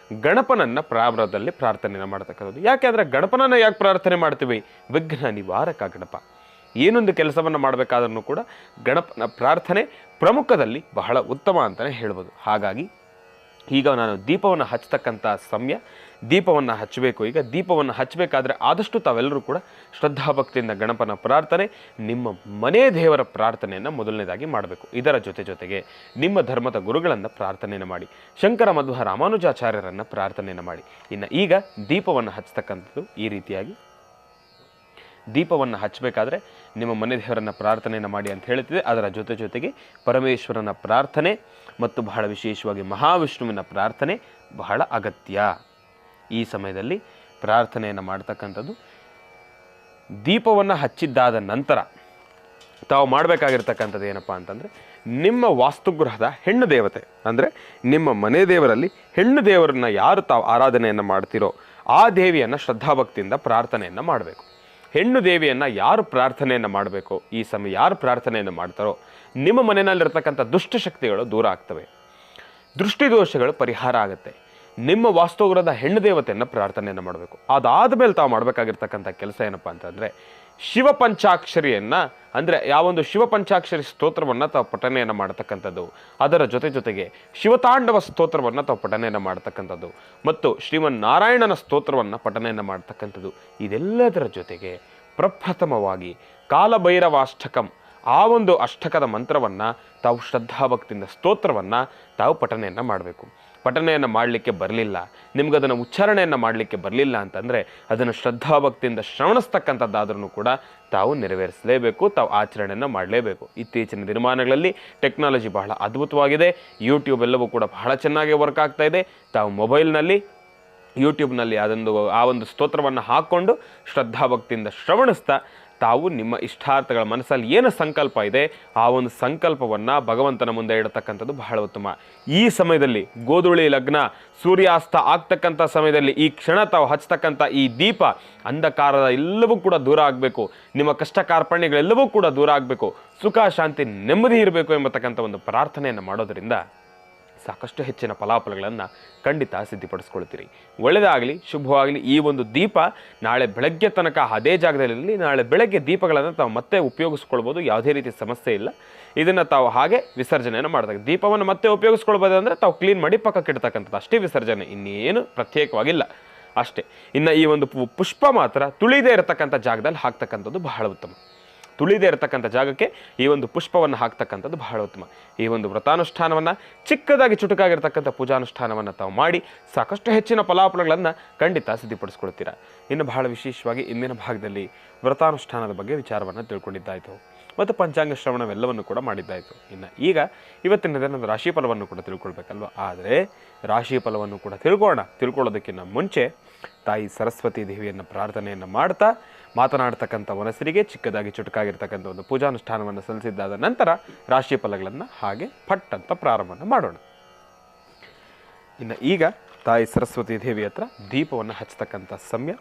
ಗಣಪನನ್ನು ಪ್ರಾರಂಭದಲ್ಲಿ ಪ್ರಾರ್ಥನೆಯನ್ನು ಮಾಡ್ತಕ್ಕಂಥದ್ದು. ಯಾಕೆಂದರೆ ಗಣಪನನ್ನು ಯಾಕೆ ಪ್ರಾರ್ಥನೆ ಮಾಡ್ತೀವಿ? ವಿಘ್ನ ನಿವಾರಕ ಗಣಪ. ಏನೊಂದು ಕೆಲಸವನ್ನು ಮಾಡಬೇಕಾದ್ರೂ ಕೂಡ ಗಣಪನ ಪ್ರಾರ್ಥನೆ ಪ್ರಮುಖದಲ್ಲಿ ಬಹಳ ಉತ್ತಮ ಅಂತಲೇ ಹೇಳ್ಬೋದು. ಹಾಗಾಗಿ ಈಗ ನಾನು ದೀಪವನ್ನು ಹಚ್ಚತಕ್ಕಂಥ ಸಮಯ, ದೀಪವನ್ನು ಹಚ್ಚಬೇಕು. ಈಗ ದೀಪವನ್ನು ಹಚ್ಚಬೇಕಾದ್ರೆ ಆದಷ್ಟು ತಾವೆಲ್ಲರೂ ಕೂಡ ಶ್ರದ್ಧಾಭಕ್ತಿಯಿಂದ ಗಣಪನ ಪ್ರಾರ್ಥನೆ, ನಿಮ್ಮ ಮನೆ ದೇವರ ಪ್ರಾರ್ಥನೆಯನ್ನು ಮೊದಲನೇದಾಗಿ ಮಾಡಬೇಕು. ಇದರ ಜೊತೆಗೆ ನಿಮ್ಮ ಧರ್ಮದ ಗುರುಗಳನ್ನು ಪ್ರಾರ್ಥನೆಯನ್ನು ಮಾಡಿ, ಶಂಕರ ಮಧ್ವ ರಾಮಾನುಜಾಚಾರ್ಯರನ್ನು ಪ್ರಾರ್ಥನೆಯನ್ನು ಮಾಡಿ. ಇನ್ನು ಈಗ ದೀಪವನ್ನು ಹಚ್ಚತಕ್ಕಂಥದ್ದು ಈ ರೀತಿಯಾಗಿ ದೀಪವನ್ನು ಹಚ್ಚಬೇಕಾದ್ರೆ ನಿಮ್ಮ ಮನೆ ದೇವರನ್ನು ಪ್ರಾರ್ಥನೆಯನ್ನು ಮಾಡಿ ಅಂತ ಹೇಳ್ತಿದೆ. ಅದರ ಜೊತೆಗೆ ಪರಮೇಶ್ವರನ ಪ್ರಾರ್ಥನೆ ಮತ್ತು ಬಹಳ ವಿಶೇಷವಾಗಿ ಮಹಾವಿಷ್ಣುವಿನ ಪ್ರಾರ್ಥನೆ ಬಹಳ ಅಗತ್ಯ. ಈ ಸಮಯದಲ್ಲಿ ಪ್ರಾರ್ಥನೆಯನ್ನು ಮಾಡ್ತಕ್ಕಂಥದ್ದು. ದೀಪವನ್ನು ಹಚ್ಚಿದ್ದಾದ ನಂತರ ತಾವು ಮಾಡಬೇಕಾಗಿರ್ತಕ್ಕಂಥದ್ದು ಏನಪ್ಪ ಅಂತಂದರೆ, ನಿಮ್ಮ ವಾಸ್ತುಗೃಹದ ಹೆಣ್ಣು ದೇವತೆ ಅಂದರೆ ನಿಮ್ಮ ಮನೆ ದೇವರಲ್ಲಿ ಹೆಣ್ಣು ದೇವರನ್ನ ಯಾರು ತಾವು ಆರಾಧನೆಯನ್ನು ಮಾಡ್ತೀರೋ ಆ ದೇವಿಯನ್ನು ಶ್ರದ್ಧಾಭಕ್ತಿಯಿಂದ ಪ್ರಾರ್ಥನೆಯನ್ನು ಮಾಡಬೇಕು. ಹೆಣ್ಣು ದೇವಿಯನ್ನು ಯಾರು ಪ್ರಾರ್ಥನೆಯನ್ನು ಮಾಡಬೇಕು, ಈ ಸಮಯ ಯಾರು ಪ್ರಾರ್ಥನೆಯನ್ನು ಮಾಡ್ತಾರೋ ನಿಮ್ಮ ಮನೆಯಲ್ಲಿರ್ತಕ್ಕಂಥ ದುಷ್ಟಶಕ್ತಿಗಳು ದೂರ ಆಗ್ತವೆ, ದೃಷ್ಟಿದೋಷಗಳು ಪರಿಹಾರ ಆಗುತ್ತೆ. ನಿಮ್ಮ ವಾಸ್ತುಗೃಹದ ಹೆಣ್ಣು ದೇವತೆಯನ್ನು ಪ್ರಾರ್ಥನೆಯನ್ನು ಮಾಡಬೇಕು. ಅದಾದ ಮೇಲೆ ತಾವು ಮಾಡಬೇಕಾಗಿರ್ತಕ್ಕಂಥ ಕೆಲಸ ಏನಪ್ಪ ಅಂತಂದರೆ, ಶಿವ ಪಂಚಾಕ್ಷರಿಯನ್ನು ಅಂದರೆ ಯಾವೊಂದು ಶಿವ ಪಂಚಾಕ್ಷರಿ ಸ್ತೋತ್ರವನ್ನು ತಾವು ಪಠನೆಯನ್ನು ಮಾಡತಕ್ಕಂಥದ್ದು, ಅದರ ಜೊತೆಗೆ ಶಿವತಾಂಡವ ಸ್ತೋತ್ರವನ್ನು ತಾವು ಪಠನೆಯನ್ನು ಮಾಡತಕ್ಕಂಥದ್ದು ಮತ್ತು ಶ್ರೀಮನ್ನಾರಾಯಣನ ಸ್ತೋತ್ರವನ್ನು ಪಠನೆಯನ್ನು ಮಾಡತಕ್ಕಂಥದ್ದು. ಇದೆಲ್ಲದರ ಜೊತೆಗೆ ಪ್ರಪ್ರಥಮವಾಗಿ ಕಾಲಭೈರವಾಷ್ಟಕಂ, ಆ ಒಂದು ಅಷ್ಟಕದ ಮಂತ್ರವನ್ನು ತಾವು ಶ್ರದ್ಧಾಭಕ್ತಿಯಿಂದ ಸ್ತೋತ್ರವನ್ನು ತಾವು ಪಠನೆಯನ್ನು ಮಾಡಬೇಕು. ಪಠನೆಯನ್ನು ಮಾಡಲಿಕ್ಕೆ ಬರಲಿಲ್ಲ, ನಿಮ್ಗದನ್ನು ಉಚ್ಚಾರಣೆಯನ್ನು ಮಾಡಲಿಕ್ಕೆ ಬರಲಿಲ್ಲ ಅಂತಂದರೆ ಅದನ್ನು ಶ್ರದ್ಧಾಭಕ್ತಿಯಿಂದ ಶ್ರವಣಿಸ್ತಕ್ಕಂಥದ್ದಾದ್ರೂ ಕೂಡ ತಾವು ನೆರವೇರಿಸಲೇಬೇಕು, ತಾವು ಆಚರಣೆಯನ್ನು ಮಾಡಲೇಬೇಕು. ಇತ್ತೀಚಿನ ದಿನಮಾನಗಳಲ್ಲಿ ಟೆಕ್ನಾಲಜಿ ಬಹಳ ಅದ್ಭುತವಾಗಿದೆ. ಯೂಟ್ಯೂಬ್ ಎಲ್ಲವೂ ಕೂಡ ಬಹಳ ಚೆನ್ನಾಗಿ ವರ್ಕ್ ಆಗ್ತಾ ಇದೆ. ತಾವು ಮೊಬೈಲ್ನಲ್ಲಿ ಯೂಟ್ಯೂಬ್ನಲ್ಲಿ ಆ ಒಂದು ಸ್ತೋತ್ರವನ್ನು ಹಾಕ್ಕೊಂಡು ಶ್ರದ್ಧಾಭಕ್ತಿಯಿಂದ ಶ್ರವಣಿಸ್ತಾ ತಾವು ನಿಮ್ಮ ಇಷ್ಟಾರ್ಥಗಳ ಮನಸ್ಸಲ್ಲಿ ಏನು ಸಂಕಲ್ಪ ಇದೆ ಆ ಒಂದು ಸಂಕಲ್ಪವನ್ನು ಭಗವಂತನ ಮುಂದೆ ಇಡತಕ್ಕಂಥದ್ದು ಬಹಳ ಉತ್ತಮ. ಈ ಸಮಯದಲ್ಲಿ ಗೋಧೂಳಿ ಲಗ್ನ ಸೂರ್ಯಾಸ್ತ ಆಗ್ತಕ್ಕಂಥ ಸಮಯದಲ್ಲಿ ಈ ಕ್ಷಣ ತಾವು ಹಚ್ಚತಕ್ಕಂಥ ಈ ದೀಪ ಅಂಧಕಾರದ ಎಲ್ಲವೂ ಕೂಡ ದೂರ ಆಗಬೇಕು, ನಿಮ್ಮ ಕಷ್ಟ ಕಾರ್ಪಣ್ಯಗಳೆಲ್ಲವೂ ಕೂಡ ದೂರ ಆಗಬೇಕು, ಸುಖ ಶಾಂತಿ ನೆಮ್ಮದಿ ಇರಬೇಕು ಎಂಬತಕ್ಕಂಥ ಒಂದು ಪ್ರಾರ್ಥನೆಯನ್ನು ಮಾಡೋದರಿಂದ ಸಾಕಷ್ಟು ಹೆಚ್ಚಿನ ಫಲಾಫಲಗಳನ್ನು ಖಂಡಿತ ಸಿದ್ಧಿಪಡಿಸ್ಕೊಳ್ತೀರಿ. ಒಳ್ಳೆಯದಾಗಲಿ, ಶುಭವಾಗಲಿ. ಈ ಒಂದು ದೀಪ ನಾಳೆ ಬೆಳಗ್ಗೆ ತನಕ ಅದೇ ಜಾಗದಲ್ಲಿ, ನಾಳೆ ಬೆಳಗ್ಗೆ ದೀಪಗಳನ್ನು ತಾವು ಮತ್ತೆ ಉಪಯೋಗಿಸ್ಕೊಳ್ಬೋದು, ಯಾವುದೇ ರೀತಿ ಸಮಸ್ಯೆ ಇಲ್ಲ. ಇದನ್ನು ತಾವು ಹಾಗೆ ವಿಸರ್ಜನೆಯನ್ನು ಮಾಡಿದಾಗ ದೀಪವನ್ನು ಮತ್ತೆ ಉಪಯೋಗಿಸ್ಕೊಳ್ಬೋದು ಅಂದರೆ ತಾವು ಕ್ಲೀನ್ ಮಾಡಿ ಪಕ್ಕಕ್ಕೆ ಇಡ್ತಕ್ಕಂಥದ್ದು ಅಷ್ಟೇ ವಿಸರ್ಜನೆ, ಇನ್ನೇನು ಪ್ರತ್ಯೇಕವಾಗಿಲ್ಲ ಅಷ್ಟೇ. ಇನ್ನು ಈ ಒಂದು ಪುಷ್ಪ ಮಾತ್ರ ತುಳಿದೇ ಇರತಕ್ಕಂಥ ಜಾಗದಲ್ಲಿ ಹಾಕ್ತಕ್ಕಂಥದ್ದು ಬಹಳ ಉತ್ತಮ. ತುಳಿದೇ ಇರತಕ್ಕಂಥ ಜಾಗಕ್ಕೆ ಈ ಒಂದು ಪುಷ್ಪವನ್ನು ಹಾಕ್ತಕ್ಕಂಥದ್ದು ಬಹಳ ಉತ್ತಮ. ಈ ಒಂದು ವ್ರತಾನುಷ್ಠಾನವನ್ನು ಚಿಕ್ಕದಾಗಿ ಚುಟುಕಾಗಿರ್ತಕ್ಕಂಥ ಪೂಜಾನುಷ್ಠಾನವನ್ನು ತಾವು ಮಾಡಿ ಸಾಕಷ್ಟು ಹೆಚ್ಚಿನ ಫಲಾಫಲಗಳನ್ನು ಖಂಡಿತ ಸಿದ್ಧಿಪಡಿಸ್ಕೊಳ್ತೀರಾ. ಇನ್ನು ಬಹಳ ವಿಶೇಷವಾಗಿ ಇಂದಿನ ಭಾಗದಲ್ಲಿ ವ್ರತಾನುಷ್ಠಾನದ ಬಗ್ಗೆ ವಿಚಾರವನ್ನು ತಿಳ್ಕೊಂಡಿದ್ದಾಯಿತು ಮತ್ತು ಪಂಚಾಂಗ ಶ್ರವಣವೆಲ್ಲವನ್ನು ಕೂಡ ಮಾಡಿದ್ದಾಯಿತು. ಇನ್ನು ಈಗ ಇವತ್ತಿನ ದಿನದ ರಾಶಿ ಫಲವನ್ನು ಕೂಡ ತಿಳ್ಕೊಳ್ಬೇಕಲ್ವ. ಆದರೆ ರಾಶಿ ಫಲವನ್ನು ಕೂಡ ತಿಳ್ಕೊಳ್ಳೋದಕ್ಕಿಂತ ಮುಂಚೆ ತಾಯಿ ಸರಸ್ವತಿ ದೇವಿಯನ್ನು ಪ್ರಾರ್ಥನೆಯನ್ನು ಮಾಡ್ತಾ ಮಾತನಾಡ್ತಕ್ಕಂಥ ಮನಸ್ಸರಿಗೆ ಚಿಕ್ಕದಾಗಿ ಚುಟುಕಾಗಿರ್ತಕ್ಕಂಥ ಒಂದು ಪೂಜಾನುಷ್ಠಾನವನ್ನು ಸಲ್ಲಿಸಿದ್ದಾದ ನಂತರ ರಾಶಿ ಫಲಗಳನ್ನು ಹಾಗೆ ಪಟ್ ಅಂತ ಪ್ರಾರಂಭ ಮಾಡೋಣ. ಇನ್ನು ಈಗ ತಾಯಿ ಸರಸ್ವತಿ ದೇವಿ ಹತ್ರ ದೀಪವನ್ನು ಹಚ್ಚತಕ್ಕಂಥ ಸಮಯ.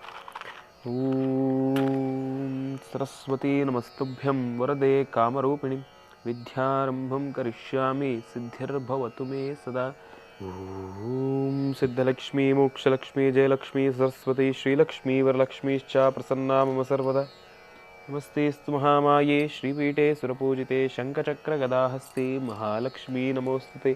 ಓಂ ಸರಸ್ವತಿ ನಮಸ್ತುಭ್ಯಂ ವರದೆ ಕಾಮರೂಪಿಣಿ ವಿದ್ಯಾರಂಭಂ ಕರಿಷ್ಯಾಮಿ ಸಿದ್ಧಿರ್ಭವತು ಮೇ ಸದಾ. ಓಂ ಸಿದ್ಧಲಕ್ಷ್ಮೀ ಮೋಕ್ಷಲಕ್ಷ್ಮೀ ಜಯಲಕ್ಷ್ಮೀ ಸರಸ್ವತಿ ಶ್ರೀಲಕ್ಷ್ಮೀ ವರಲಕ್ಷ್ಮೀಶ್ಚ ಪ್ರಸನ್ನಾ ಮಮ ಸರ್ವದಾ. ನಮಸ್ತೆಸ್ತು ಮಹಾಮಾಯೇ ಶ್ರೀಪೀಠೆ ಸುರಪೂಜಿತೆ ಶಂಖಚಕ್ರಗದಾಹಸ್ತೆ ಮಹಾಲಕ್ಷ್ಮೀ ನಮೋಸ್ತುತೆ.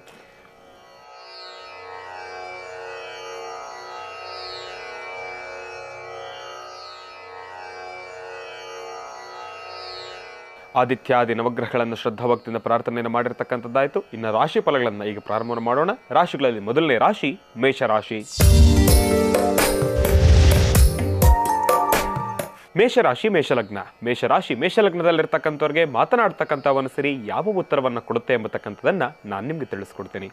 ಆದಿತ್ಯಾದಿ ನವಗ್ರಹಗಳನ್ನು ಶ್ರದ್ಧಾಭಕ್ತಿಯಿಂದ ಪ್ರಾರ್ಥನೆಯನ್ನು ಮಾಡಿರ್ತಕ್ಕಂಥದ್ದಾಯಿತು. ಇನ್ನು ರಾಶಿ ಫಲಗಳನ್ನು ಈಗ ಪ್ರಾರಂಭ ಮಾಡೋಣ. ರಾಶಿಗಳಲ್ಲಿ ಮೊದಲನೇ ರಾಶಿ ಮೇಷರಾಶಿ. ಮೇಷರಾಶಿ ಮೇಷಲಗ್ನ. ಮೇಷರಾಶಿ ಮೇಷಲಗ್ನದಲ್ಲಿರ್ತಕ್ಕಂಥವ್ರಿಗೆ ಮಾತನಾಡ್ತಕ್ಕಂಥ ಸರಿ ಯಾವ ಉತ್ತರವನ್ನು ಕೊಡುತ್ತೆ ಎಂಬತಕ್ಕಂಥದ್ದನ್ನು ನಾನು ನಿಮಗೆ ತಿಳಿಸ್ಕೊಡ್ತೀನಿ.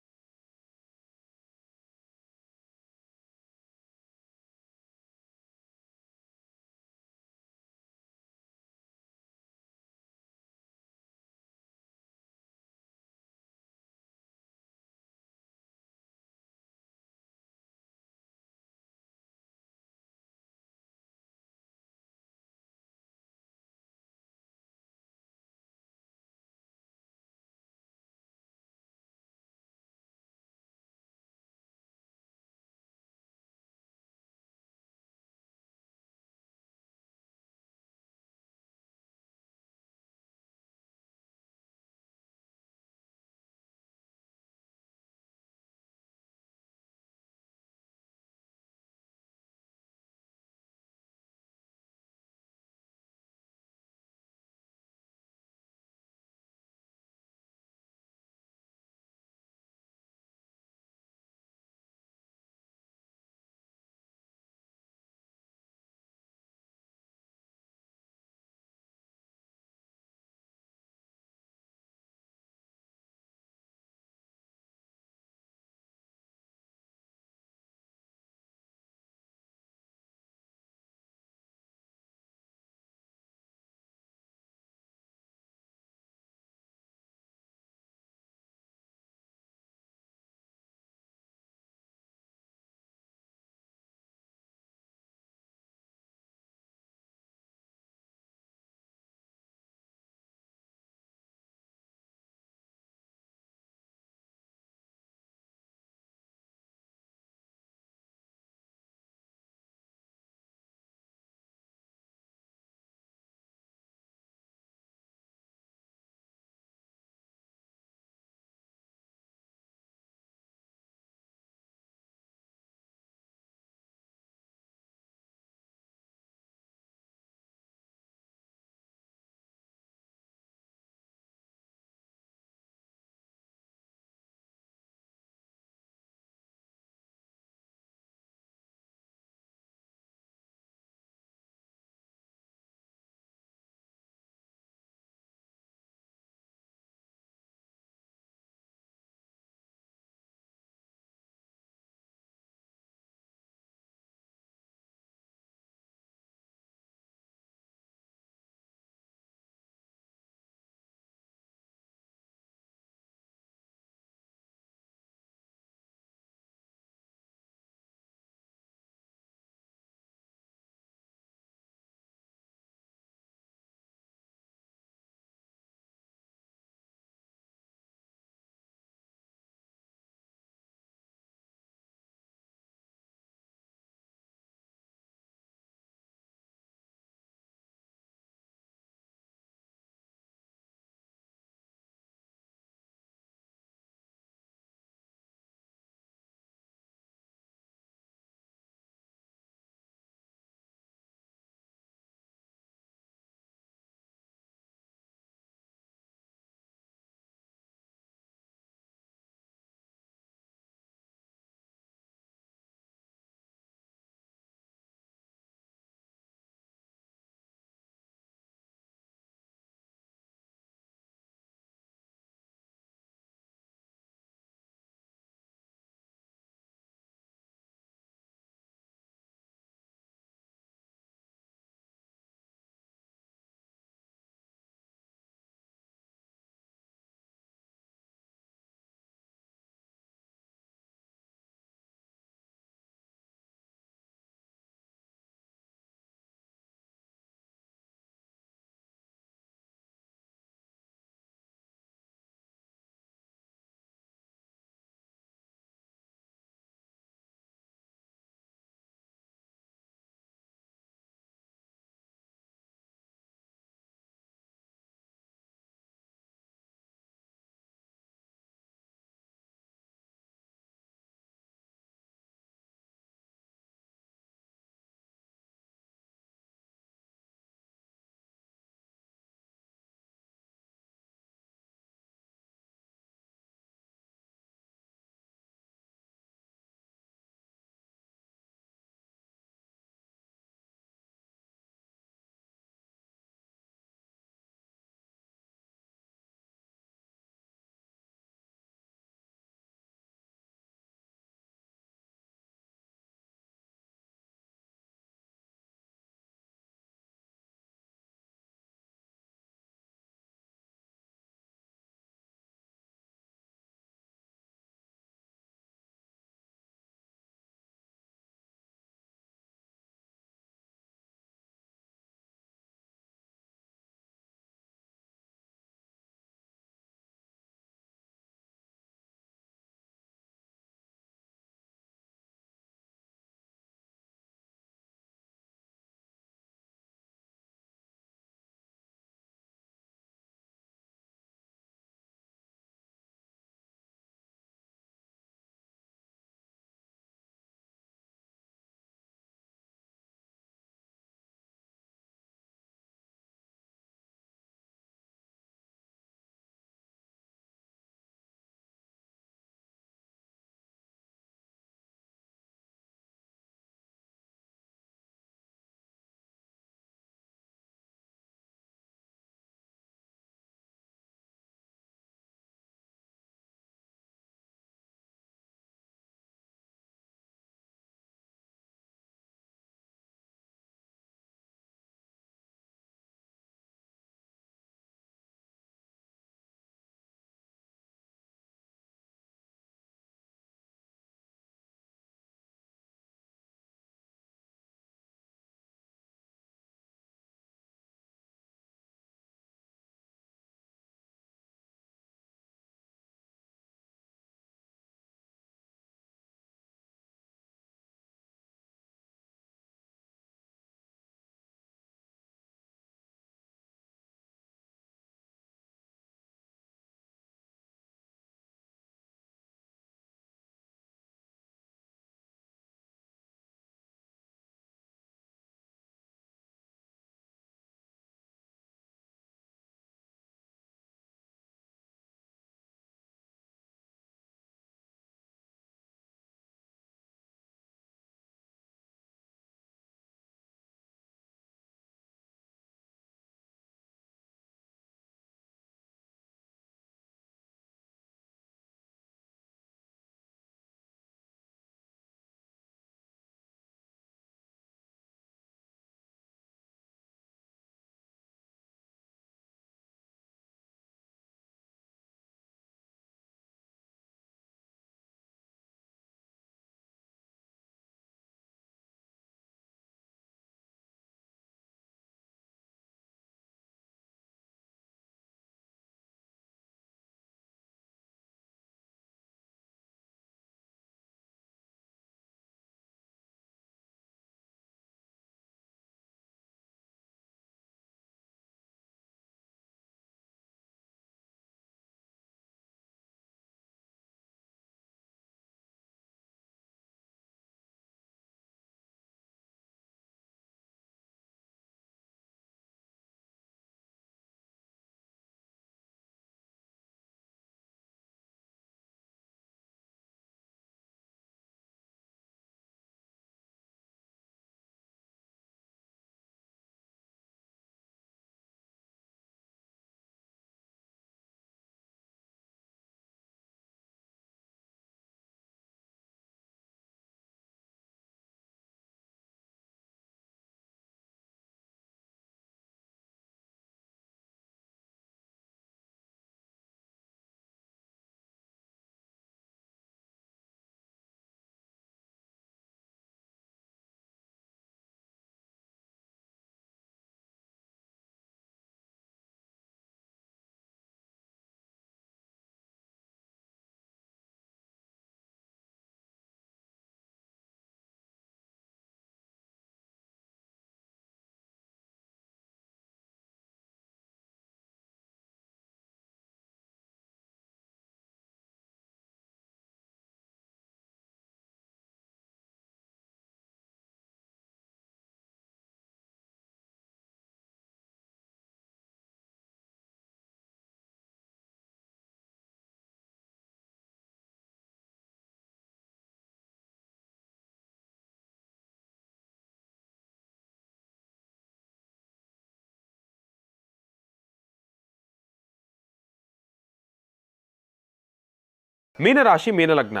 ಮೀನರಾಶಿ ಮೀನಲಗ್ನ.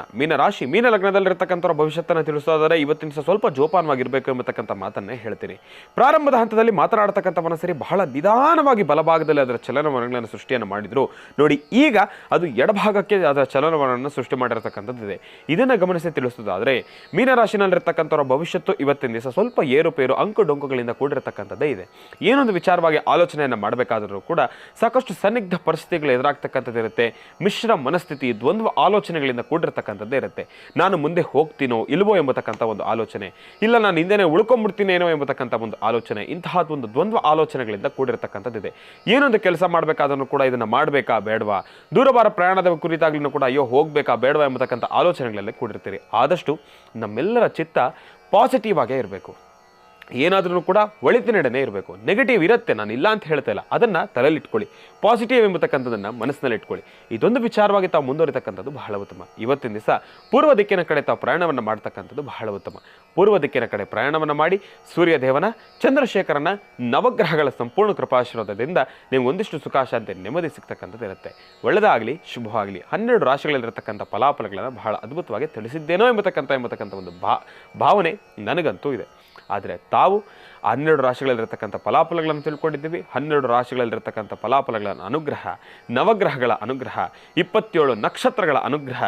ಮೀನಲಗ್ನದಲ್ಲಿರ್ತಕ್ಕಂಥ ಭವಿಷ್ಯತ್ತನ್ನು ತಿಳಿಸೋದಾದರೆ ಇವತ್ತಿನ ದಿವಸ ಸ್ವಲ್ಪ ಜೋಪಾನವಾಗಿರಬೇಕು ಎಂಬತಕ್ಕಂಥ ಮಾತನ್ನೇ ಹೇಳ್ತೀನಿ. ಪ್ರಾರಂಭದ ಹಂತದಲ್ಲಿ ಮಾತನಾಡತಕ್ಕಂಥ ಮನಸ್ಸರಿ ಬಹಳ ನಿಧಾನವಾಗಿ ಬಲಭಾಗದಲ್ಲಿ ಅದರ ಚಲನವಲನಗಳನ್ನು ಸೃಷ್ಟಿಯನ್ನು ಮಾಡಿದ್ರು ನೋಡಿ. ಈಗ ಅದು ಎಡಭಾಗಕ್ಕೆ ಅದರ ಚಲನವಲನವನ್ನು ಸೃಷ್ಟಿ ಮಾಡಿರತಕ್ಕಂಥದ್ದಿದೆ. ಇದನ್ನು ಗಮನಿಸಿ ತಿಳಿಸೋದಾದರೆ ಮೀನರಾಶಿನಲ್ಲಿರ್ತಕ್ಕಂಥವ್ರ ಭವಿಷ್ಯತ್ತು ಇವತ್ತಿನ ದಿವಸ ಸ್ವಲ್ಪ ಏರುಪೇರು ಅಂಕು ಡೊಂಕುಗಳಿಂದ ಕೂಡಿರತಕ್ಕಂಥದ್ದೇ ಇದೆ. ಏನೊಂದು ವಿಚಾರವಾಗಿ ಆಲೋಚನೆಯನ್ನು ಮಾಡಬೇಕಾದರೂ ಕೂಡ ಸಾಕಷ್ಟು ಸನ್ನಿಗ್ಧ ಪರಿಸ್ಥಿತಿಗಳು ಎದುರಾಗ್ತಕ್ಕಂಥದ್ದಿರುತ್ತೆ. ಮಿಶ್ರ ಮನಸ್ಥಿತಿ, ದ್ವಂದ್ವ ಆಲೋಚನೆಗಳಿಂದ ಕೂಡಿರತಕ್ಕಂಥದ್ದೇ ಇರುತ್ತೆ. ನಾನು ಮುಂದೆ ಹೋಗ್ತೀನೋ ಇಲ್ವೋ ಎಂಬತಕ್ಕಂಥ ಒಂದು ಆಲೋಚನೆ, ಇಲ್ಲ ನಾನು ಹಿಂದೆನೇ ಉಳ್ಕೊಂಡ್ಬಿಡ್ತೀನೇನೋ ಎಂಬತಕ್ಕಂಥ ಒಂದು ಆಲೋಚನೆ, ಇಂತಹ ಒಂದು ದ್ವಂದ್ವ ಆಲೋಚನೆಗಳಿಂದ ಕೂಡಿರತಕ್ಕಂಥದ್ದಿದೆ. ಏನೊಂದು ಕೆಲಸ ಮಾಡಬೇಕಾದ್ರೂ ಕೂಡ ಇದನ್ನು ಮಾಡಬೇಕಾ ಬೇಡವಾ, ದೂರವಾರ ಪ್ರಯಾಣದ ಕುರಿತಾಗ್ಲೂ ಕೂಡ ಅಯ್ಯೋ ಹೋಗಬೇಕಾ ಬೇಡವಾ ಎಂಬತಕ್ಕಂಥ ಆಲೋಚನೆಗಳಲ್ಲೇ ಕೂಡಿರ್ತೀರಿ. ಆದಷ್ಟು ನಮ್ಮೆಲ್ಲರ ಚಿತ್ತ ಪಾಸಿಟಿವ್ ಆಗೇ ಇರಬೇಕು. ಏನಾದ್ರೂ ಕೂಡ ಒಳಿತಿನೆಡೆನೇ ಇರಬೇಕು. ನೆಗೆಟಿವ್ ಇರುತ್ತೆ, ನಾನು ಇಲ್ಲ ಅಂತ ಹೇಳ್ತಾ ಇಲ್ಲ, ಅದನ್ನು ತಲೆಯಲ್ಲಿಟ್ಕೊಳ್ಳಿ. ಪಾಸಿಟಿವ್ ಎಂಬತಕ್ಕಂಥದ್ದನ್ನು ಮನಸ್ಸಿನಲ್ಲಿ ಇಟ್ಕೊಳ್ಳಿ. ಇದೊಂದು ವಿಚಾರವಾಗಿ ತಾವು ಮುಂದುವರಿತಕ್ಕಂಥದ್ದು ಬಹಳ ಉತ್ತಮ. ಇವತ್ತಿನ ದಿವಸ ಪೂರ್ವ ದಿಕ್ಕಿನ ಕಡೆ ತಾವು ಪ್ರಯಾಣವನ್ನು ಮಾಡ್ತಕ್ಕಂಥದ್ದು ಬಹಳ ಉತ್ತಮ. ಪೂರ್ವ ದಿಕ್ಕಿನ ಕಡೆ ಪ್ರಯಾಣವನ್ನು ಮಾಡಿ ಸೂರ್ಯದೇವನ, ಚಂದ್ರಶೇಖರನ, ನವಗ್ರಹಗಳ ಸಂಪೂರ್ಣ ಕೃಪಾಶೀರ್ವಾದದಿಂದ ನೀವು ಒಂದಿಷ್ಟು ಸುಖ ಶಾಂತಿ ನೆಮ್ಮದಿ ಸಿಗ್ತಕ್ಕಂಥದ್ದು ಇರುತ್ತೆ. ಒಳ್ಳೆಯದಾಗಲಿ, ಶುಭವಾಗಲಿ. 12 ರಾಶಿಗಳಲ್ಲಿರತಕ್ಕಂಥ ಫಲಾಫಲಗಳನ್ನು ಬಹಳ ಅದ್ಭುತವಾಗಿ ತಿಳಿಸಿದ್ದೇನೋ ಎಂಬತಕ್ಕಂಥ ಒಂದು ಭಾವನೆ ನನಗಂತೂ ಇದೆ. ಆದರೆ ತಾವು 12 ರಾಶಿಗಳಲ್ಲಿರತಕ್ಕಂಥ ಫಲಾಫಲಗಳನ್ನು ತಿಳ್ಕೊಂಡಿದ್ದೀವಿ. 12 ರಾಶಿಗಳಲ್ಲಿರತಕ್ಕಂಥ ಫಲಾಫಲಗಳ ಅನುಗ್ರಹ, ನವಗ್ರಹಗಳ ಅನುಗ್ರಹ, 27 ನಕ್ಷತ್ರಗಳ ಅನುಗ್ರಹ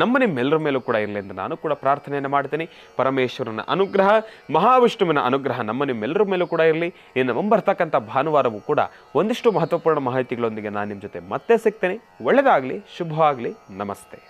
ನಮ್ಮ ನಿಮ್ಮೆಲ್ಲರ ಮೇಲೂ ಕೂಡ ಇರಲಿ ಎಂದು ನಾನು ಕೂಡ ಪ್ರಾರ್ಥನೆಯನ್ನು ಮಾಡ್ತೀನಿ. ಪರಮೇಶ್ವರನ ಅನುಗ್ರಹ, ಮಹಾವಿಷ್ಣುವಿನ ಅನುಗ್ರಹ ನಮ್ಮ ನಿಮ್ಮೆಲ್ಲರ ಮೇಲೂ ಕೂಡ ಇರಲಿ. ಇನ್ನು ಮುಂಬರ್ತಕ್ಕಂಥ ಭಾನುವಾರವೂ ಕೂಡ ಒಂದಿಷ್ಟು ಮಹತ್ವಪೂರ್ಣ ಮಾಹಿತಿಗಳೊಂದಿಗೆ ನಾನು ನಿಮ್ಮ ಜೊತೆ ಮತ್ತೆ ಸಿಗ್ತೇನೆ. ಒಳ್ಳೆಯದಾಗಲಿ, ಶುಭವಾಗಲಿ. ನಮಸ್ತೆ.